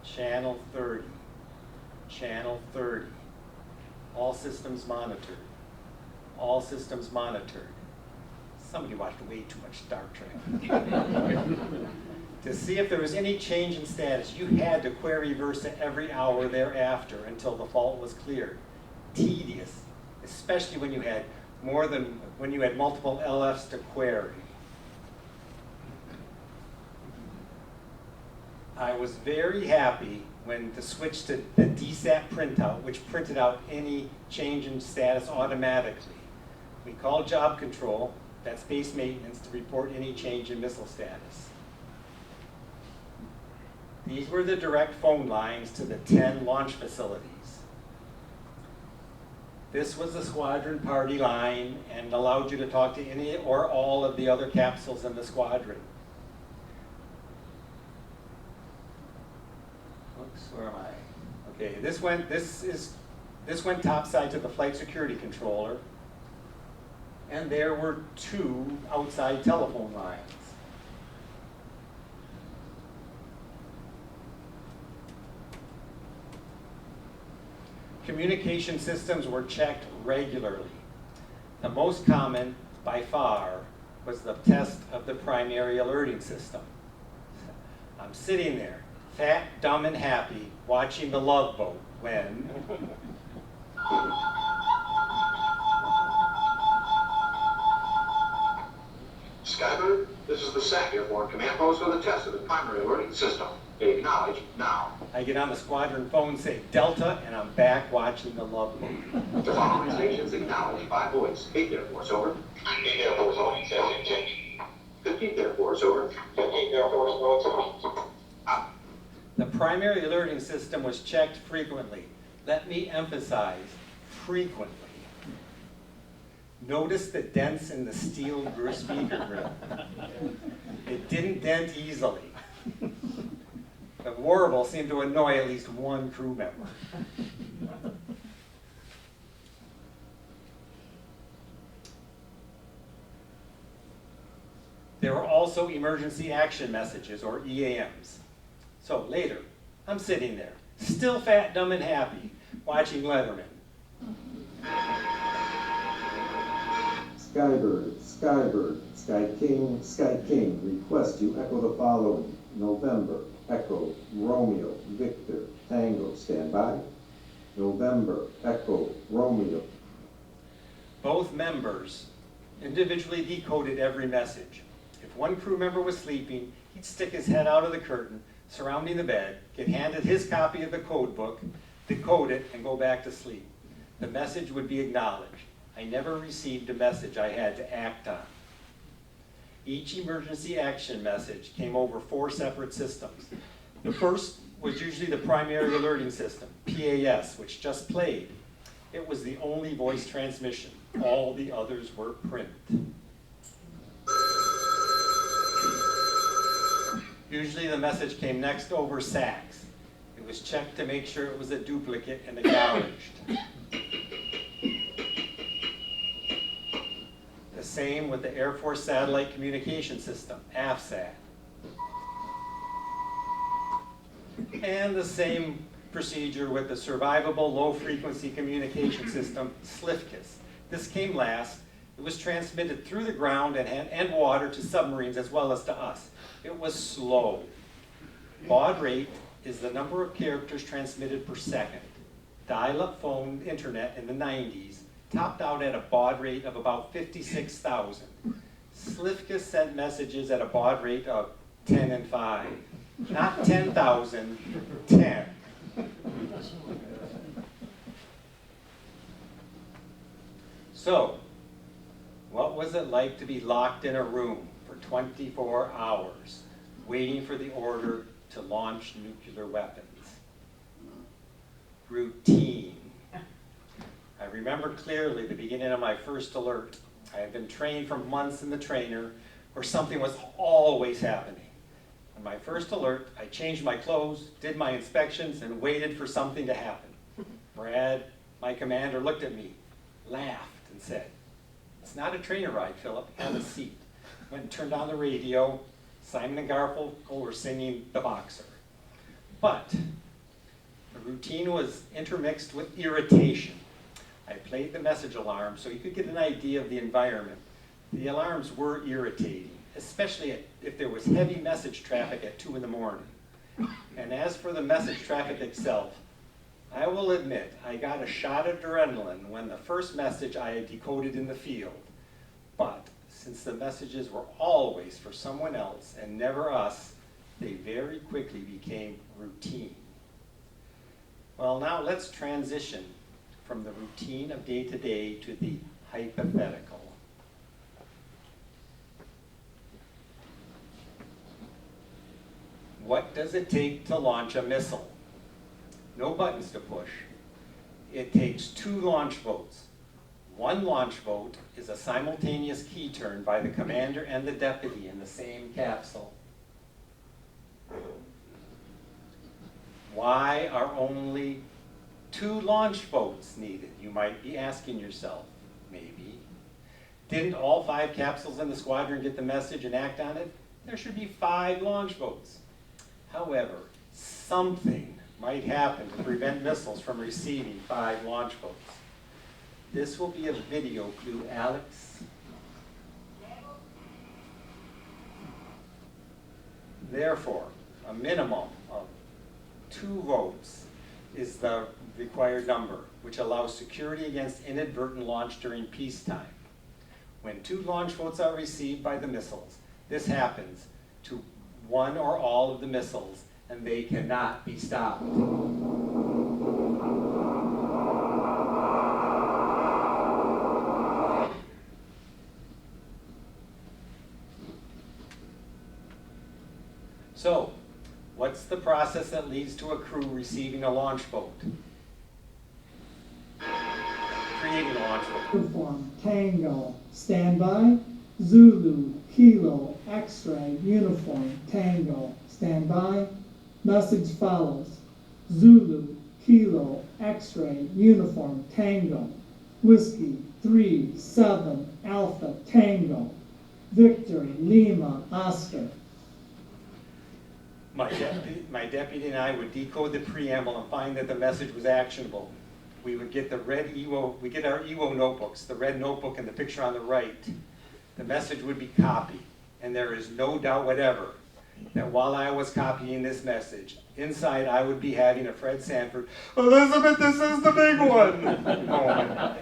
Channel 30, Channel 30, all systems monitored, all systems monitored. Somebody watched way too much Star Trek. To see if there was any change in status, you had to query VERSA every hour thereafter until the fault was cleared. Tedious, especially when you had multiple LFs to query. I was very happy when the switch to the DSAT printout, which printed out any change in status automatically. We called job control, that's base maintenance, to report any change in missile status. These were the direct phone lines to the 10 launch facilities. This was the squadron party line and allowed you to talk to any or all of the other capsules in the squadron. Oops, where am I? Okay, this went topside to the flight security controller, and there were 2 outside telephone lines. Communication systems were checked regularly. The most common, by far, was the test of the primary alerting system. I'm sitting there, fat, dumb, and happy, watching the Love Boat when... Skybird, this is the SAC Airborne Command Post for the test of the primary alerting system. Acknowledge now. I get on the squadron phone, say Delta, and I'm back watching the Love Boat. The following stations acknowledged by voice. 8th Air Force, over. 8th Air Force, over. 15th Air Force, over. 15th Air Force, over. The primary alerting system was checked frequently. Let me emphasize, frequently. Notice the dents in the steel speaker grill. It didn't dent easily. The warble seemed to annoy at least one crew member. There were also emergency action messages, or EAMs. So later, I'm sitting there, still fat, dumb, and happy, watching Letterman. Skybird, Skybird, Sky King, request you echo the following. November, Echo, Romeo, Victor, Tango, stand by. November, Echo, Romeo. Both members individually decoded every message. If one crew member was sleeping, he'd stick his head out of the curtain surrounding the bed, get handed his copy of the code book, decode it, and go back to sleep. The message would be acknowledged. I never received a message I had to act on. Each emergency action message came over 4 separate systems. The first was usually the primary alerting system, PAS, which just played. It was the only voice transmission. All the others were print. Usually the message came next over SAX. It was checked to make sure it was a duplicate and acknowledged. The same with the Air Force Satellite Communication System, AFSAT. And the same procedure with the Survivable Low Frequency Communication System, SLFCS. This came last. It was transmitted through the ground and water to submarines as well as to us. It was slow. Baud rate is the number of characters transmitted per second. Dial-up phone internet in the 90s topped out at a baud rate of about 56,000. SLFCS sent messages at a baud rate of 10 and 5. Not 10,000, 10. So, what was it like to be locked in a room for 24 hours, waiting for the order to launch nuclear weapons? Routine. I remember clearly the beginning of my first alert. I had been trained for months in the trainer where something was always happening. On my first alert, I changed my clothes, did my inspections, and waited for something to happen. Brad, my commander, looked at me, laughed, and said, "It's not a trainer ride, Philip. Have a seat." Went and turned on the radio. Simon and Garfunkel were singing The Boxer. But the routine was intermixed with irritation. I played the message alarm so you could get an idea of the environment. The alarms were irritating, especially if there was heavy message traffic at 2 in the morning. And as for the message traffic itself, I will admit I got a shot of adrenaline when the first message I had decoded in the field. But since the messages were always for someone else and never us, they very quickly became routine. Well, now let's transition from the routine of day-to-day to the hypothetical. What does it take to launch a missile? No buttons to push. It takes 2 launch votes. One launch vote is a simultaneous key turn by the commander and the deputy in the same capsule. Why are only 2 launch votes needed? You might be asking yourself, maybe. Didn't all 5 capsules in the squadron get the message and act on it? There should be 5 launch votes. However, something might happen to prevent missiles from receiving 5 launch votes. This will be a video clue, Alex. Therefore, a minimum of 2 votes is the required number, which allows security against inadvertent launch during peacetime. When 2 launch votes are received by the missiles, this happens to one or all of the missiles and they cannot be stopped. So, what's the process that leads to a crew receiving a launch boat? Creating a launch boat. Uniform, Tango, standby. Zulu, Kilo, X-ray, uniform, Tango, standby. Message follows. Zulu, Kilo, X-ray, uniform, Tango. Whiskey, 3-7, Alpha, Tango. Victor, Lima, Oscar. My deputy and I would decode the preamble and find that the message was actionable. We would get the red EWO, we get our EWO notebooks, the red notebook and the picture on the right. The message would be copied, and there is no doubt whatever that while I was copying this message, inside I would be having a Fred Sanford, "Elizabeth, this is the big one" moment.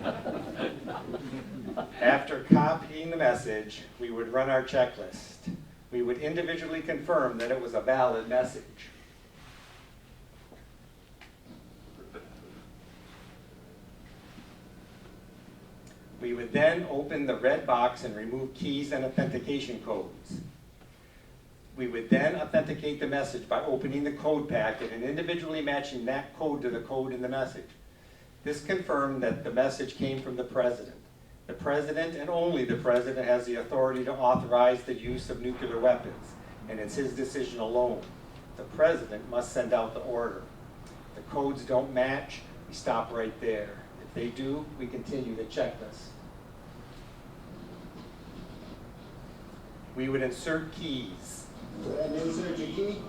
After copying the message, we would run our checklist. We would individually confirm that it was a valid message. We would then open the red box and remove keys and authentication codes. We would then authenticate the message by opening the code packet and individually matching that code to the code in the message. This confirmed that the message came from the President. The President and only the President has the authority to authorize the use of nuclear weapons, and it's his decision alone. The President must send out the order. If the codes don't match, we stop right there. If they do, we continue the checklist. We would insert keys. Go ahead and insert your key.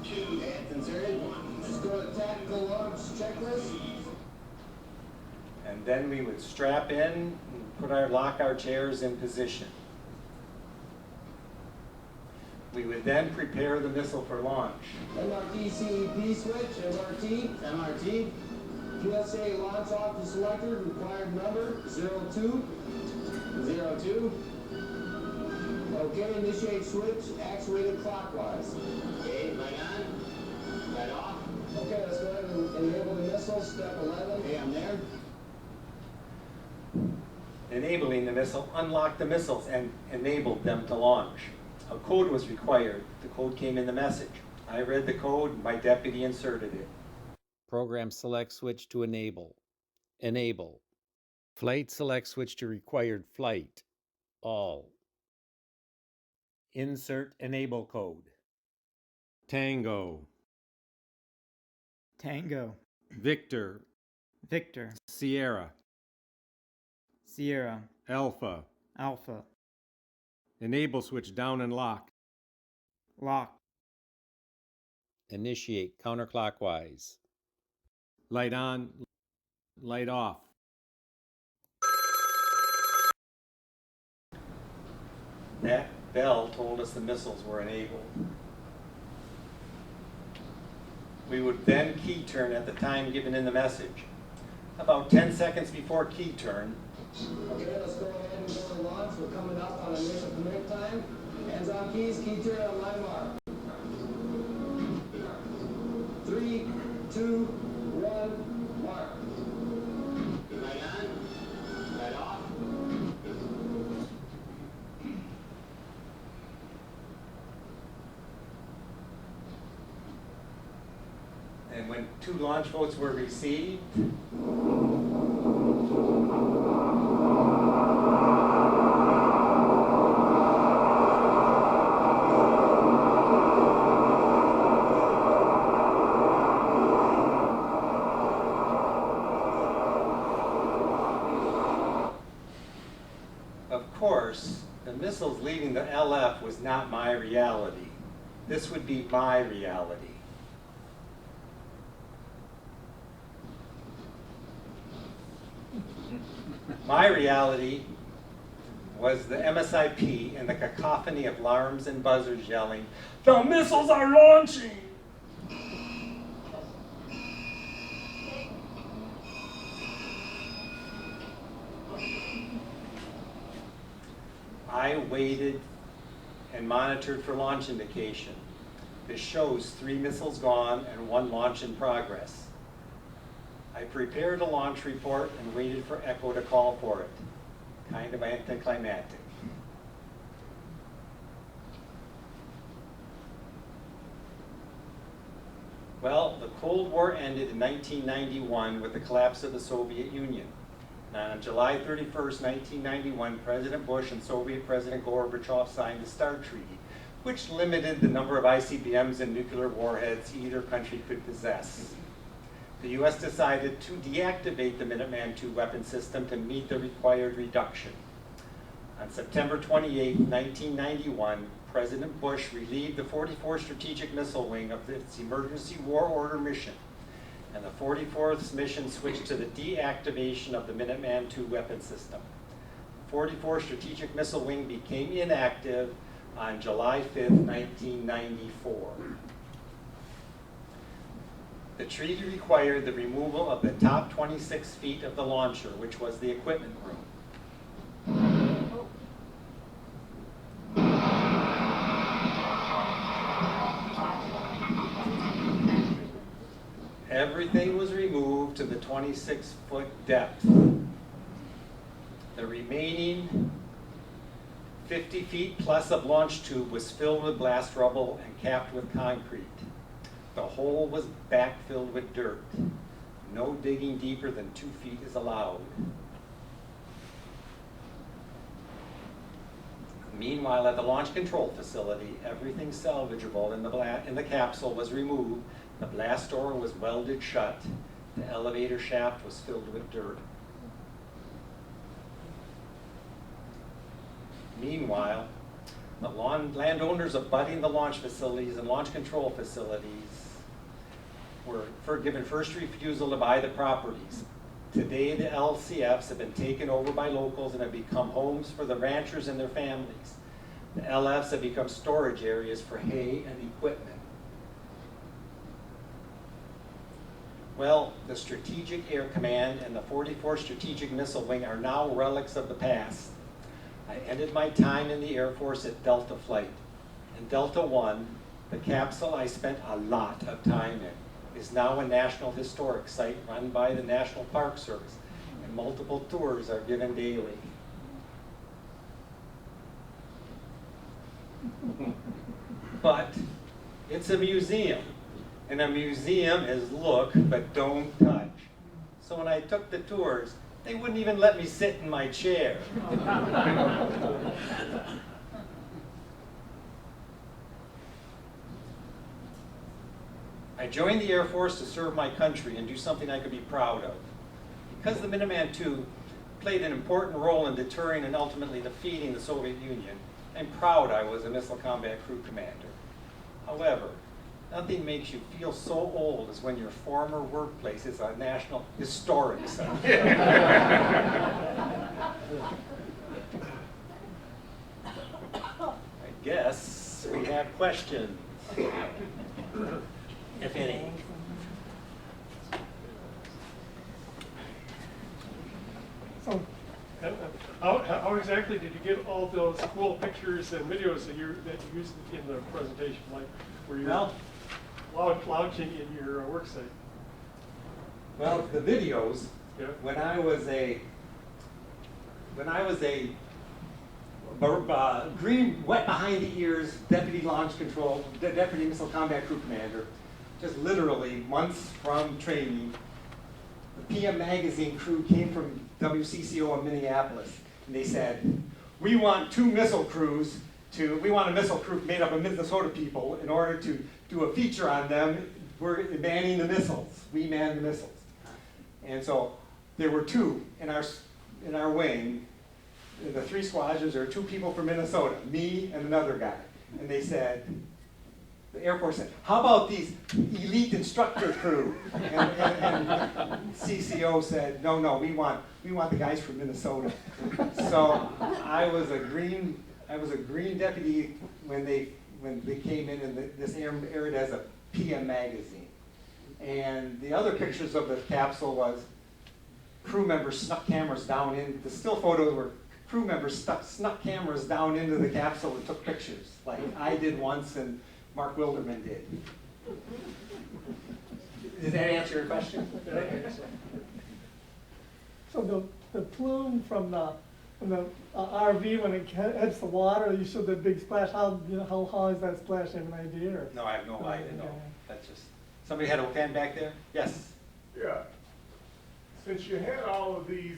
Two heads inserted. Let's go to tactical launch checklist. And then we would strap in and lock our chairs in position. We would then prepare the missile for launch. MRT CEP switch, MRT. USA launch office selected, required number 02. Okay, initiate switch, actuated clockwise. Okay, light on, light off. Okay, let's go ahead and enable the missile, step 11. Okay, I'm there. Enabling the missile unlocked the missiles and enabled them to launch. A code was required. The code came in the message. I read the code, my deputy inserted it. Program select switch to enable. Enable. Flight select switch to required flight. All. Insert enable code. Tango. Tango, Victor. Victor, Sierra. Sierra, Alpha. Alpha, Enable switch down and lock. lock, Initiate counterclockwise. Light on, light off. That bell told us the missiles were enabled. We would then key turn at the time given in the message. About 10 seconds before key turn, Okay, let's go ahead and go to launch. We're coming up on initial commit time. Hands on keys, key turn on my mark. 3, 2, 1, mark. Light on, light off. and when 2 launch votes were received, of course, the missiles leaving the LF was not my reality. This would be my reality. My reality was the MSIP and the cacophony of alarms and buzzers yelling, "The missiles are launching!" I waited and monitored for launch indication. This shows 3 missiles gone and 1 launch in progress. I prepared a launch report and waited for Echo to call for it. Kind of anticlimactic. Well, the Cold War ended in 1991 with the collapse of the Soviet Union. And on July 31st, 1991, President Bush and Soviet President Gorbachev signed the START Treaty, which limited the number of ICBMs and nuclear warheads either country could possess. The U.S. decided to deactivate the Minuteman II weapon system to meet the required reduction. On September 28, 1991, President Bush relieved the 44th Strategic Missile Wing of its emergency war order mission, and the 44th mission switched to the deactivation of the Minuteman II weapon system. The 44th Strategic Missile Wing became inactive on July 5, 1994. The treaty required the removal of the top 26 feet of the launcher, which was the equipment room. Everything was removed to the 26-foot depth. The remaining 50 feet plus of launch tube was filled with blast rubble and capped with concrete. The hole was backfilled with dirt. No digging deeper than 2 feet is allowed. Meanwhile, at the launch control facility, everything salvageable in the capsule was removed. The blast door was welded shut. The elevator shaft was filled with dirt. Meanwhile, the landowners abutting the launch facilities and launch control facilities were given first refusal to buy the properties. Today, the LCFs have been taken over by locals and have become homes for the ranchers and their families. The LFs have become storage areas for hay and equipment. Well, the Strategic Air Command and the 44th Strategic Missile Wing are now relics of the past. I ended my time in the Air Force at Delta Flight. In Delta One, the capsule I spent a lot of time in is now a National Historic Site run by the National Park Service, and multiple tours are given daily. But it's a museum, and a museum is look but don't touch. So when I took the tours, they wouldn't even let me sit in my chair. I joined the Air Force to serve my country and do something I could be proud of. Because the Minuteman II played an important role in deterring and ultimately defeating the Soviet Union, I'm proud I was a Missile Combat Crew Commander. However, nothing makes you feel so old as when your former workplace is a National Historic Site. I guess we have questions, if any. So, how exactly did you get all those cool pictures and videos that you used in the presentation? Like, were you lounging in your work site? Well, the videos. Yeah. When I was a green, wet behind the ears deputy launch control, deputy missile combat crew commander, just literally months from training, the PM Magazine crew came from WCCO in Minneapolis, and they said, we want a missile crew made up of Minnesota people in order to do a feature on them. We're manning the missiles. We man the missiles. And so there were 2 in our wing. In the 3 squadrons, there were 2 people from Minnesota, me and another guy. And they said, the Air Force said, how about these elite instructor crew? And CCO said, no, we want the guys from Minnesota. So I was a green deputy when they came in, and this aired as a PM magazine. And the other pictures of the capsule was crew members snuck cameras down in. The still photos were crew members snuck cameras down into the capsule and took pictures, like I did once and Mark Wilderman did. Does that answer your question? So the plume from the RV, when it hits the water, you showed the big splash. How high is that splash? You have an idea? Or? No, I have no idea. No, Okay. that's just somebody had a pen back there. Yes. Yeah. Since you had all of these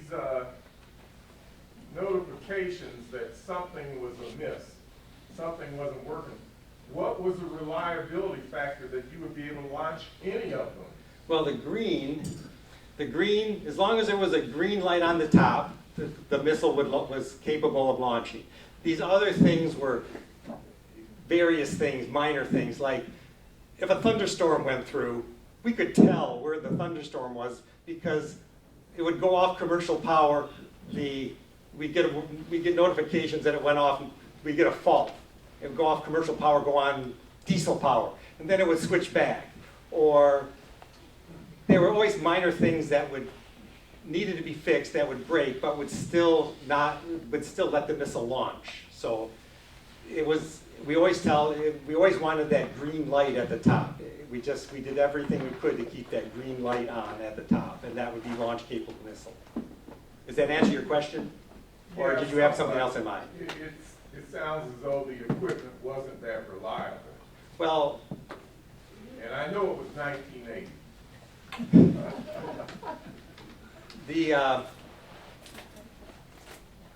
notifications that something was amiss, something wasn't working, what was the reliability factor that you would be able to launch any of them? Well, the green, as long as there was a green light on the top, the missile was capable of launching. These other things were various things, minor things, like if a thunderstorm went through, we could tell where the thunderstorm was because it would go off commercial power. We'd get notifications that it went off, we'd get a fault. It would go off commercial power, go on diesel power, and then it would switch back. Or there were always minor things that needed to be fixed that would break, but would still let the missile launch. So we always wanted that green light at the top. We did everything we could to keep that green light on at the top, and that would be launch capable missile. Does that answer your question? Or did you have something else in mind? It sounds as though the equipment wasn't that reliable. Well, and I know it was 1980.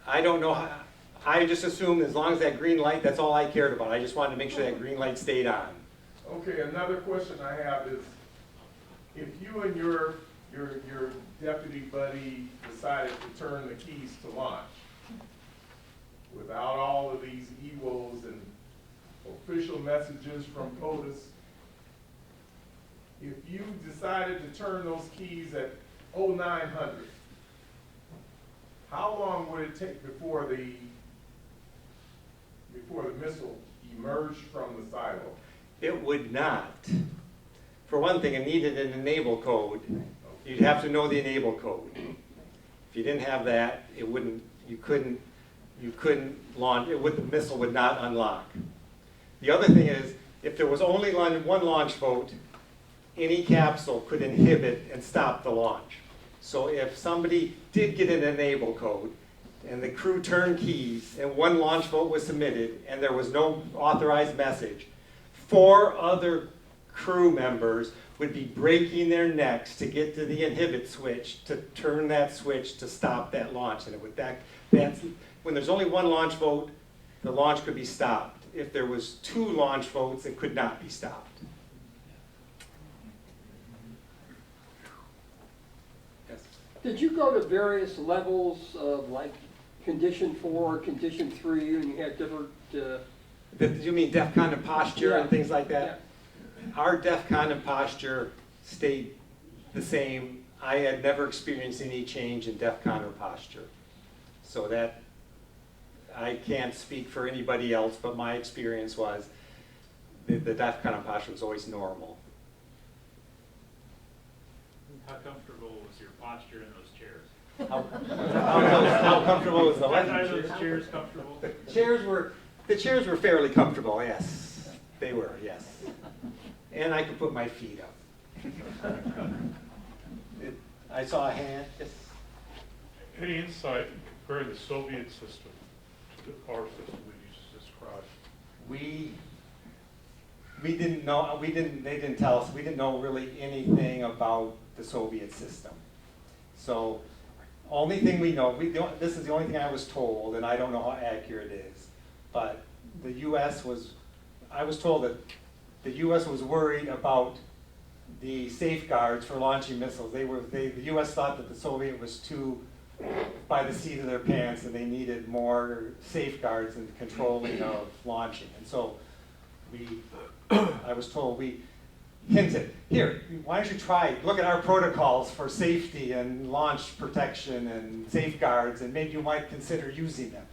I don't know how, I just assumed as long as that green light, that's all I cared about. I just wanted to make sure that green light stayed on. Okay, another question I have is, if you and your deputy buddy decided to turn the keys to launch, without all of these EWOs and official messages from POTUS, if you decided to turn those keys at 0900, how long would it take before the missile emerged from the silo? It would not. For one thing, it needed an enable code. You'd have to know the enable code. If you didn't have that, you couldn't launch, the missile would not unlock. The other thing is, if there was only one launch vote, any capsule could inhibit and stop the launch. So if somebody did get an enable code, and the crew turned keys, and one launch vote was submitted, and there was no authorized message, 4 other crew members would be breaking their necks to get to the inhibit switch, to turn that switch to stop that launch. And when there's only one launch vote, the launch could be stopped. If there was 2 launch votes, it could not be stopped. Yes? Did you go to various levels of like condition 4, condition 3, and you had different... You mean DEFCON and posture and things like that? Yeah. Our DEFCON and posture stayed the same. I had never experienced any change in DEFCON or posture. So that, I can't speak for anybody else, but my experience was the DEFCON and posture was always normal. How comfortable was your posture in those chairs? How comfortable was the what? Are those chairs comfortable? The chairs were fairly comfortable, yes. They were, yes. And I could put my feet up. I saw a hand, yes. Any insight comparing the Soviet system to our system that you just described? We didn't know, they didn't tell us, we didn't know really anything about the Soviet system. So, only thing we know, this is the only thing I was told, and I don't know how accurate it is, but the U.S. I was told that the U.S. was worried about the safeguards for launching missiles. The U.S. thought that the Soviet was too by the seat of their pants and they needed more safeguards in controlling of launching. And so I was told, we hinted, here, why don't you try, look at our protocols for safety and launch protection and safeguards, and maybe you might consider using them.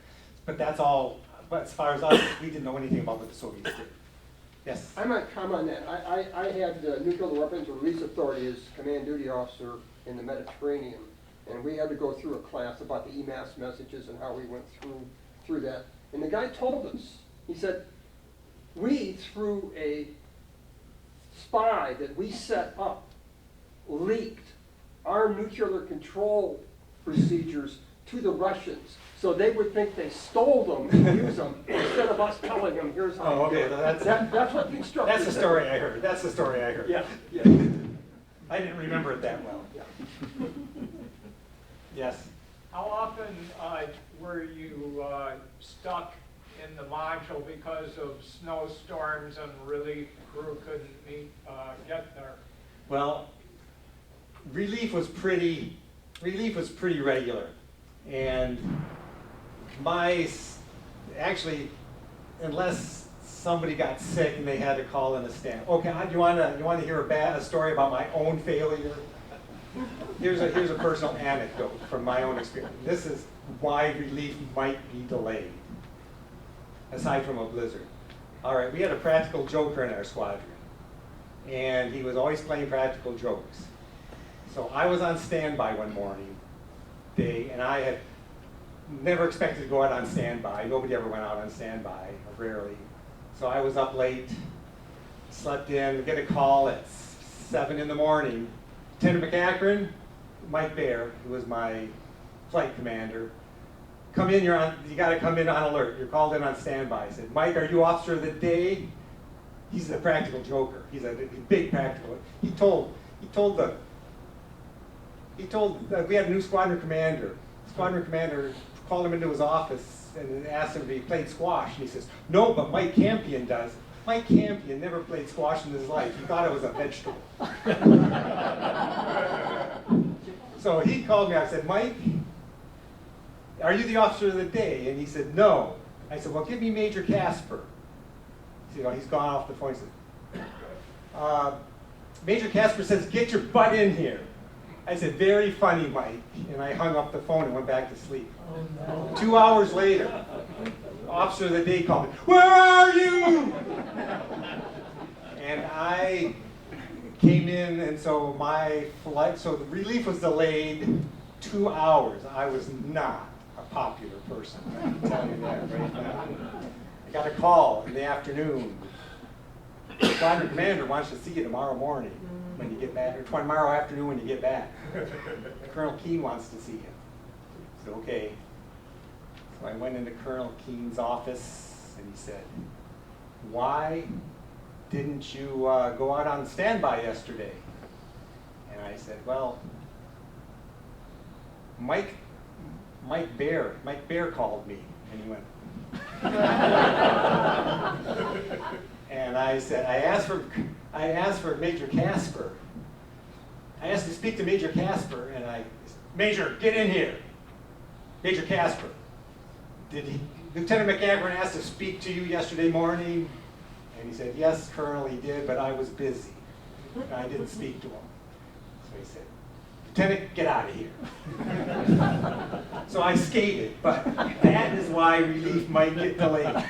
But that's all, but as far as us, we didn't know anything about what the Soviets did. Yes? I might comment on that. I had Nuclear Weapons Release Authority as command duty officer in the Mediterranean. And we had to go through a class about the EMAS messages and how we went through that. And the guy told us, he said, we, through a spy that we set up, leaked our nuclear control procedures to the Russians, so they would think they stole them and use them instead of us telling them, here's how Oh, you do okay, it. That's what the instructor That's the said. story I heard. That's the story I heard. Yeah, yeah. I didn't remember it that well. Yeah. Yes. How often were you stuck in the module because of snowstorms and relief crew couldn't get there? Well, relief was pretty regular, and actually, unless somebody got sick and they had to call in a stand. Okay, you want to hear a story about my own failure? Here's a personal anecdote from my own experience. This is why relief might be delayed, aside from a blizzard. All right, we had a practical joker in our squadron, and he was always playing practical jokes. So I was on standby one day, and I had never expected to go out on standby. Nobody ever went out on standby, or rarely. So I was up late, slept in, get a call at 7 in the morning. Lieutenant McEachern, Mike Baer, who was my flight commander, come in, you got to come in on alert. You're called in on standby. I said, Mike, are you officer of the day? He's a practical joker. He's a big practical. We had a new squadron commander. Squadron commander called him into his office and asked him if he played squash. And he says, no, but Mike Campion does. Mike Campion never played squash in his life. He thought it was a vegetable. So he called me. I said, Mike, are you the officer of the day? And he said, no. I said, well, give me Major Casper. You know, he's gone off the phone. He said, Major Casper says, get your butt in here. I said, very funny, Mike. And I hung up the phone and went back to sleep. Oh, no. 2 hours later, officer of the day called me, where are you? And I came in, and so the relief was delayed 2 hours. I was not a popular person, I can tell you that right now. I got a call in the afternoon. The squadron commander wants to see you tomorrow morning when you get back, or tomorrow afternoon when you get back. Colonel Keene wants to see you. I said, okay. So I went into Colonel Keene's office, and he said, why didn't you go out on standby yesterday? And I said, well, Mike Baer called me, and he went, and I said, I asked for Major Casper. I asked to speak to Major Casper, and Major, get in here. Major Casper, Lieutenant McEachern asked to speak to you yesterday morning? And he said, yes, Colonel, he did, but I was busy. And I didn't speak to him. So he said, Lieutenant, get out of here. So I skated, but that is why relief might get delayed.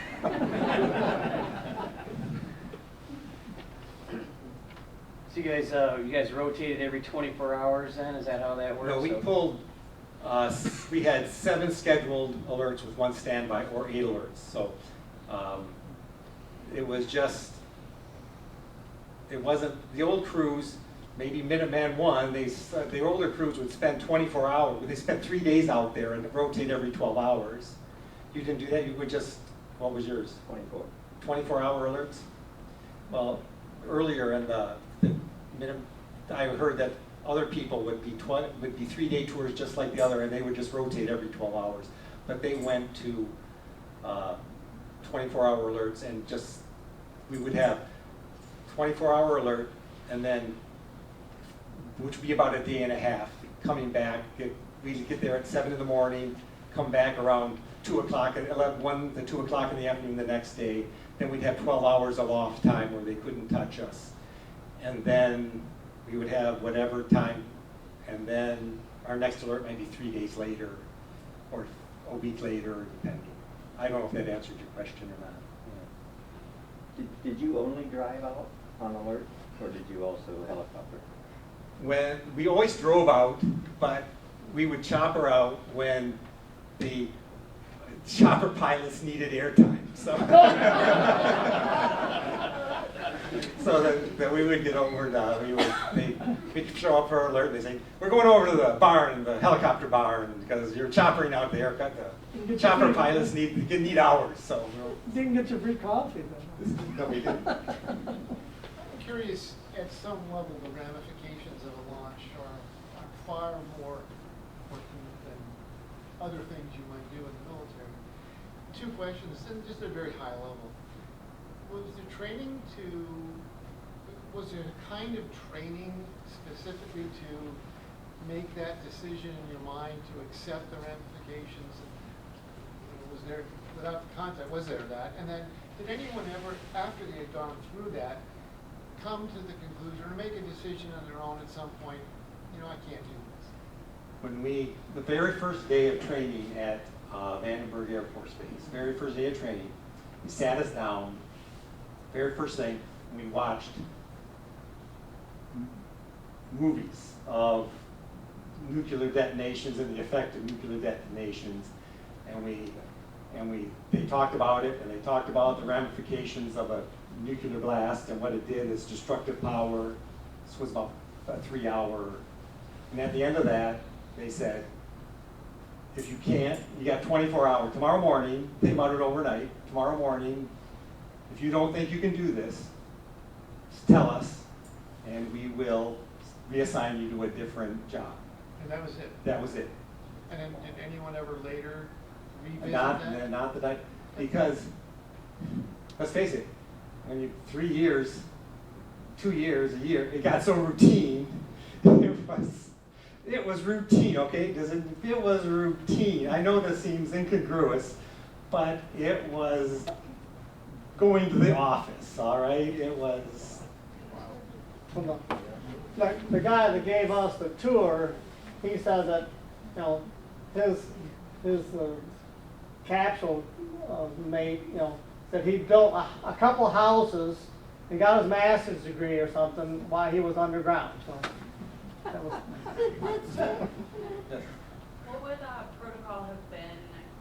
So you guys rotated every 24 hours then? Is that how that works? No, we pulled, we had 7 scheduled alerts with 1 standby, or 8 alerts. So it wasn't, the old crews, maybe Minuteman 1, the older crews would spend 24 hours, they spent 3 days out there and rotate every 12 hours. You didn't do that, you would just, what was yours? 24. 24-hour alerts? Well, earlier in I heard that other people would be 3-day tours just like the other, and they would just rotate every 12 hours. But they went to 24-hour alerts, and we would have 24-hour alert, and then, which would be about a day and a half, coming back. We'd get there at 7 in the morning, come back around 2 o'clock, at 1 to 2 o'clock in the afternoon the next day. Then we'd have 12 hours of off time where they couldn't touch us. And then we would have whatever time, and then our next alert might be 3 days later, or a week later, depending. I don't know if that answered your question or not. Did you only drive out on alert, or did you also helicopter? We always drove out, but we would chopper out when the chopper pilots needed airtime. So, so that we would get over, we'd show up for alert, and they'd say, we're going over to the barn, the helicopter barn, because you're choppering out the aircraft. The chopper pilots need hours, so. Didn't get your free coffee then. No, we didn't. I'm curious, at some level, the ramifications of a launch are far more important than other things you might do in the military. Two questions, and just at a very high level. Was there a kind of training specifically to make that decision in your mind to accept the ramifications? Was there, without contact, was there that? And then, did anyone ever, after they had gone through that, come to the conclusion or make a decision on their own at some point, I can't do this? The very first day of training at Vandenberg Air Force Base, very first day of training, he sat us down, very first thing, we watched movies of nuclear detonations and the effect of nuclear detonations, and they talked about it, and they talked about the ramifications of a nuclear blast and what it did, its destructive power. This was about a 3-hour, and at the end of that, they said, if you can't, you got 24 hours. Tomorrow morning, they muttered overnight, tomorrow morning, if you don't think you can do this, just tell us, and we will reassign you to a different job. And that was it? That was it. And then did anyone ever later revisit that? Not that because, let's face it, when you 3 years, 2 years, a year, it got so routine, it was routine, okay? It was routine. I know this seems incongruous, but it was going to the office, all right? It was. Like the guy that gave us the tour, he said that, his capsule mate, that he built a couple houses and got his master's degree or something while he was underground. So that was. What would protocol have been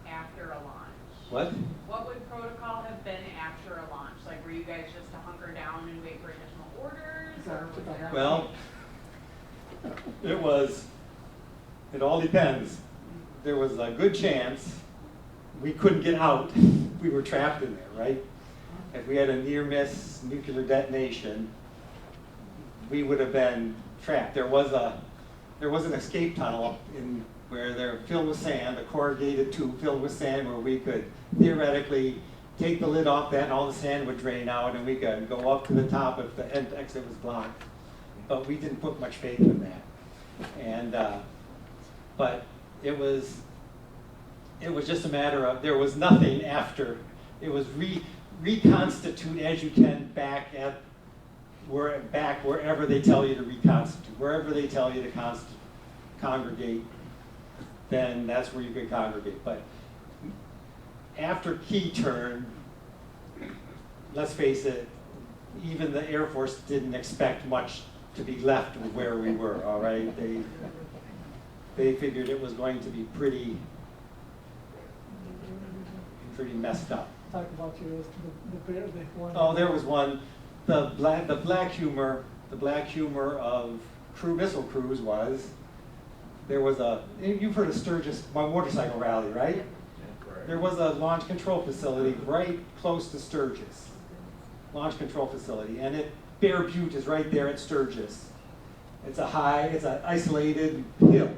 after a launch? What? What would protocol have been after a launch? Like, were you guys just to hunker down and wait for additional orders? Or was there Well, it all depends. There was a good chance we couldn't get out. We were trapped in there, right? If we had a near-miss nuclear detonation, we would have been trapped. There was an escape tunnel where they're filled with sand, a corrugated tube filled with sand, where we could theoretically take the lid off that and all the sand would drain out and we could go up to the top if the exit was blocked. But we didn't put much faith in that. And but it was just a matter of, there was nothing after. It was reconstitute as you can back wherever they tell you to reconstitute, wherever they tell you to congregate, then that's where you could congregate. But after key turn, let's face it, even the Air Force didn't expect much to be left with where we were, all right? They figured it was going to be pretty messed up. Talk about the one. Oh, there was one. The black humor of missile crews was, there was you've heard of Sturgis motorcycle rally, right? There was a launch control facility right close to Sturgis. Launch control facility, and Bear Butte is right there at Sturgis. It's an isolated hill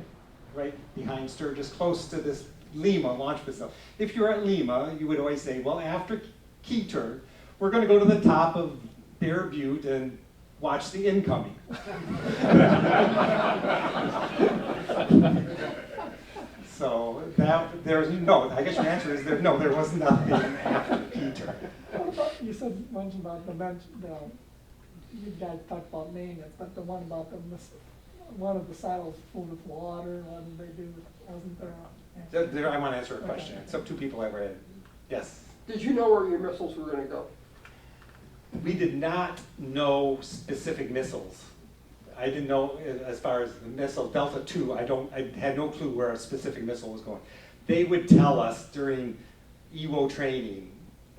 right behind Sturgis, close to this Lima launch facility. If you're at Lima, you would always say, well, after key turn, we're going to go to the top of Bear Butte and watch the incoming. So I guess your answer is there was nothing after key turn. You mentioned about you guys talked about maintenance, but the one about one of the silos full with water, what did they do? Wasn't there? I want to answer a question. Okay. Some two people I read. Yes? Did you know where your missiles were going to go? We did not know specific missiles. I didn't know as far as the missile, Delta II, I had no clue where a specific missile was going. They would tell us during EWO training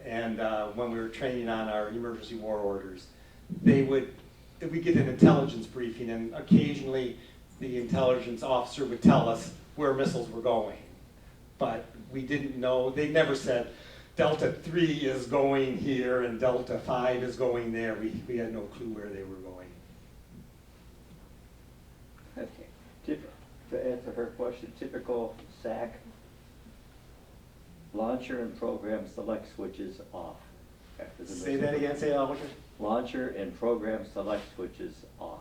and when we were training on our emergency war orders, we'd get an intelligence briefing, and occasionally the intelligence officer would tell us where missiles were going. But we didn't know, they never said, Delta 3 is going here and Delta 5 is going there. We had no clue where they were going. Okay. To answer her question, typical SAC, launcher and program select switches off. After the Say that again, say that again. Launcher and program select switches off.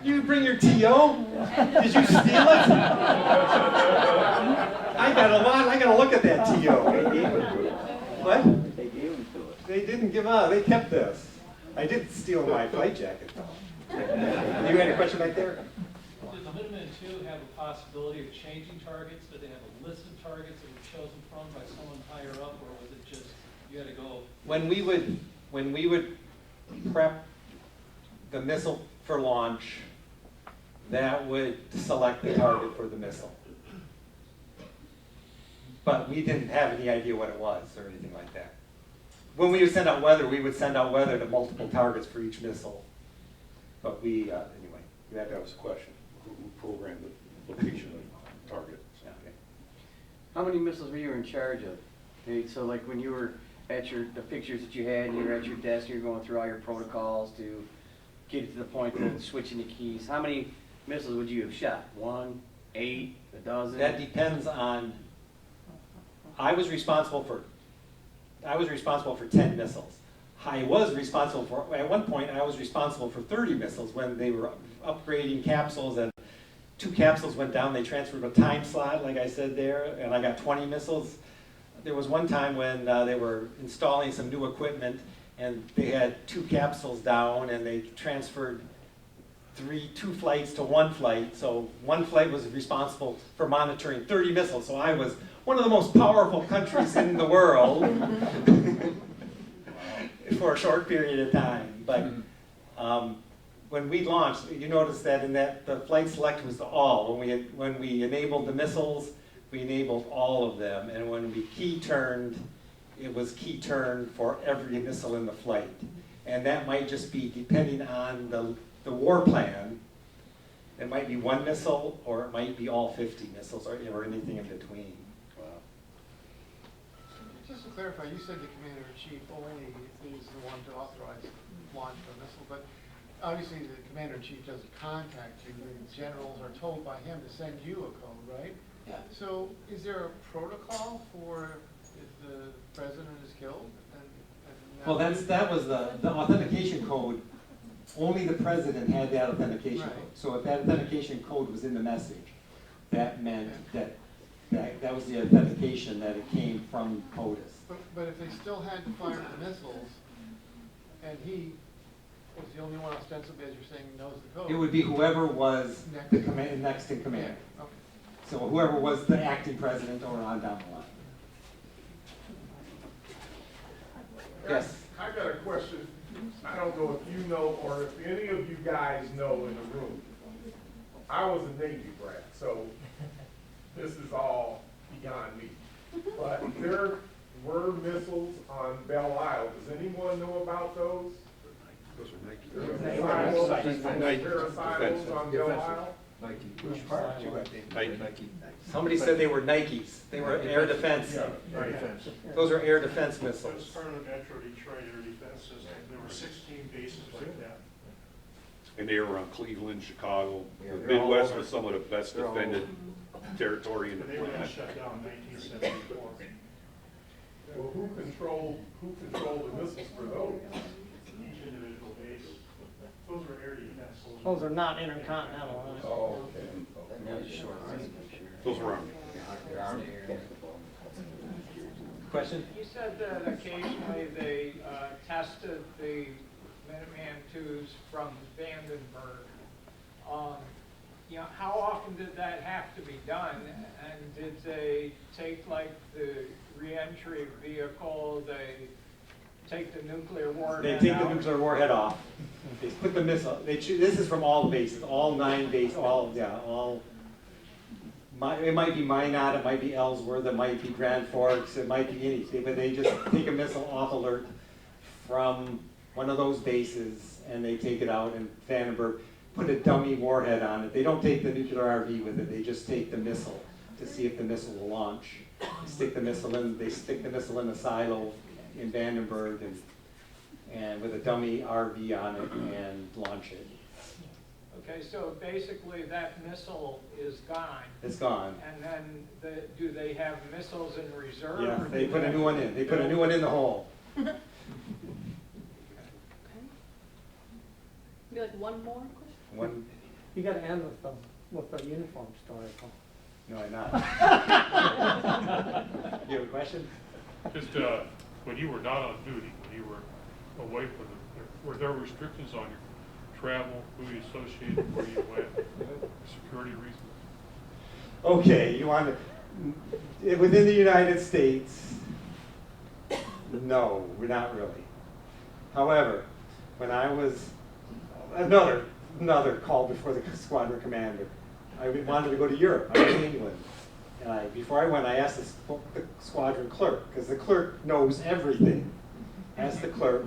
You bring your TO? Did you steal it? I gotta look at that TO. They gave it to us. What? They gave them to us. They didn't give up, they kept this. I did steal my flight jacket though. You had a question back there? Did the Minuteman II have a possibility of changing targets? Did they have a list of targets that were chosen from by someone higher up, or was it just, you had to go? When we would prep the missile for launch, that would select the target for the missile. But we didn't have any idea what it was or anything like that. When we would send out weather, we would send out weather to multiple targets for each missile. But we, anyway. That was a question. Who programmed the location of target? Okay. How many missiles were you in charge of? Okay, so like when you were at the pictures that you had, and you were at your desk, you're going through all your protocols to get it to the point of switching the keys. How many missiles would you have shot? 1, 8, a dozen? That depends on, I was responsible for 10 missiles. I was responsible for, at one point, I was responsible for 30 missiles when they were upgrading capsules, and 2 capsules went down. They transferred a time slot, like I said there, and I got 20 missiles. There was one time when they were installing some new equipment, and they had 2 capsules down, and they transferred 2 flights to 1 flight. So 1 flight was responsible for monitoring 30 missiles. So I was one of the most powerful countries in the world for a short period of time. But when we launched, you notice that in that the flight select was all. When we enabled the missiles, we enabled all of them. And when we key turned, it was key turned for every missile in the flight. And that might just be depending on the war plan. It might be 1 missile, or it might be all 50 missiles, or anything in between. Wow. Just to clarify, you said the commander-in-chief only is the one to authorize launch of a missile, but obviously the commander-in-chief doesn't contact you. The generals are told by him to send you a code, right? Yeah. So is there a protocol for if the president is killed? Well, that was the authentication code. Only the president had that authentication code. So if that authentication code was in the message, that meant that was the authentication that it came from POTUS. But if they still had to fire the missiles, and he was the only one ostensibly, as you're saying, knows the code. It would be whoever was next in command. Yeah. Okay. So whoever was the acting president or on down the line. Yes? I got a question. I don't know if you know or if any of you guys know in the room. I was a Navy brat, so this is all beyond me. But there were missiles on Belle Isle. Does anyone know about those? Those are Nike. There are silos on Belle Isle? Which part? Nike. Somebody said they were Nikes. They were air defense. Yeah, air defense. Those are air defense That was missiles. part of the Metro Detroit air defense system. There were 16 bases like that. And they were around Cleveland, Chicago. Yeah, The they're all Midwest over. was some of the best They're all defended territory in the And they were planet. shut down in 1974. Well, who controlled the missiles for those? Each individual base. Those were air defense. Those are not intercontinental. Huh? Oh, okay. Those were army. Question? You said that occasionally they tested the Minuteman IIs from Vandenberg. You know, how often did that have to be done? And did they take like the reentry vehicle, they take the nuclear warhead They take the out. nuclear warhead off. They put the missile. This is from all the bases, all 9 bases, all. It might be Minot, it might be Ellsworth, it might be Grand Forks, it might be anything, but they just take a missile off alert from one of those bases, and they take it out, and Vandenberg put a dummy warhead on it. They don't take the nuclear RV with it, they just take the missile to see if the missile will launch. They stick the missile in a silo in Vandenberg and with a dummy RV on it and launch it. Okay, so basically that missile is gone. It's gone. And then do they have missiles in reserve? Yeah, or they do put a new one in. They put a new one in the hole. Maybe like one more question? One. You gotta end with the uniform story. No, I'm not. You have a question? Just when you were not on duty, when you were away from were there restrictions on your travel, who you associated, where you went, security reasons? Okay, you want to, within the United States, no, we're not really. However, when I was, another call before the squadron commander, I wanted to go to Europe. I was in England. And before I went, I asked the squadron clerk, because the clerk knows everything. Asked the clerk,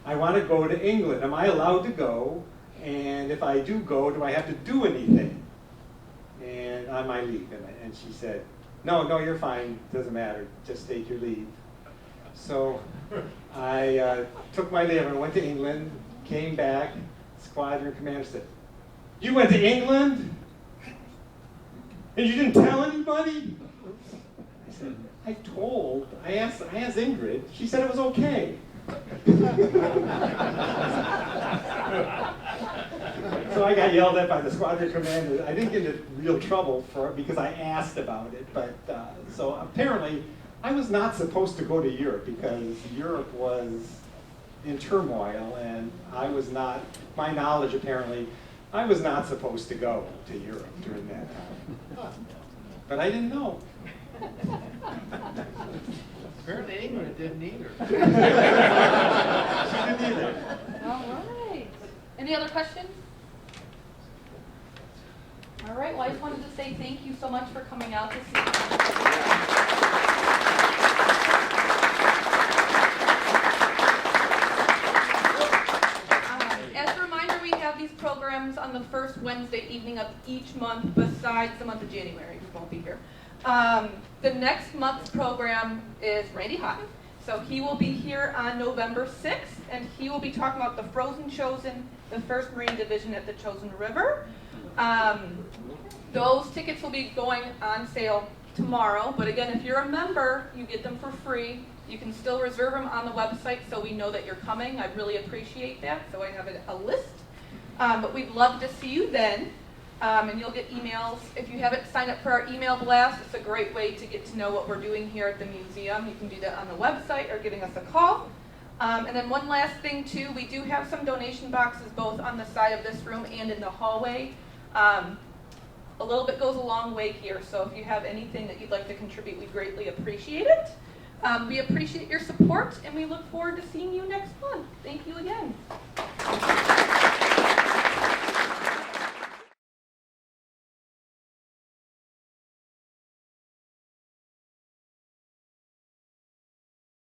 I want to go to England. Am I allowed to go? And if I do go, do I have to do anything? And on my leave. And she said, no, you're fine. Doesn't matter. Just take your leave. So I took my leave and went to England, came back. Squadron commander said, you went to England? And you didn't tell anybody? I said, I asked Ingrid. She said it was okay. So I got yelled at by the squadron commander. I didn't get into real trouble for it because I asked about it. But so apparently I was not supposed to go to Europe because Europe was in turmoil, and I was not, my knowledge apparently, I was not supposed to go to Europe during that time. But I didn't know. Apparently England didn't either. She didn't either. All right. Any other questions? All right, well, I just wanted to say thank you so much for coming out this evening. As a reminder, we have these programs on the first Wednesday evening of each month besides the month of January. We won't be here. The next month's program is Randy Houghton. So he will be here on November 6th, and he will be talking about the Frozen Chosen, the 1st Marine Division at the Chosen River. Those tickets will be going on sale tomorrow, but again, if you're a member, you get them for free. You can still reserve them on the website so we know that you're coming. I'd really appreciate that, so I have a list. But we'd love to see you then. And you'll get emails. If you haven't signed up for our email blast, it's a great way to get to know what we're doing here at the museum. You can do that on the website or giving us a call. And then one last thing too, we do have some donation boxes both on the side of this room and in the hallway. A little bit goes a long way here, so if you have anything that you'd like to contribute, we greatly appreciate it. We appreciate your support, and we look forward to seeing you next month. Thank you.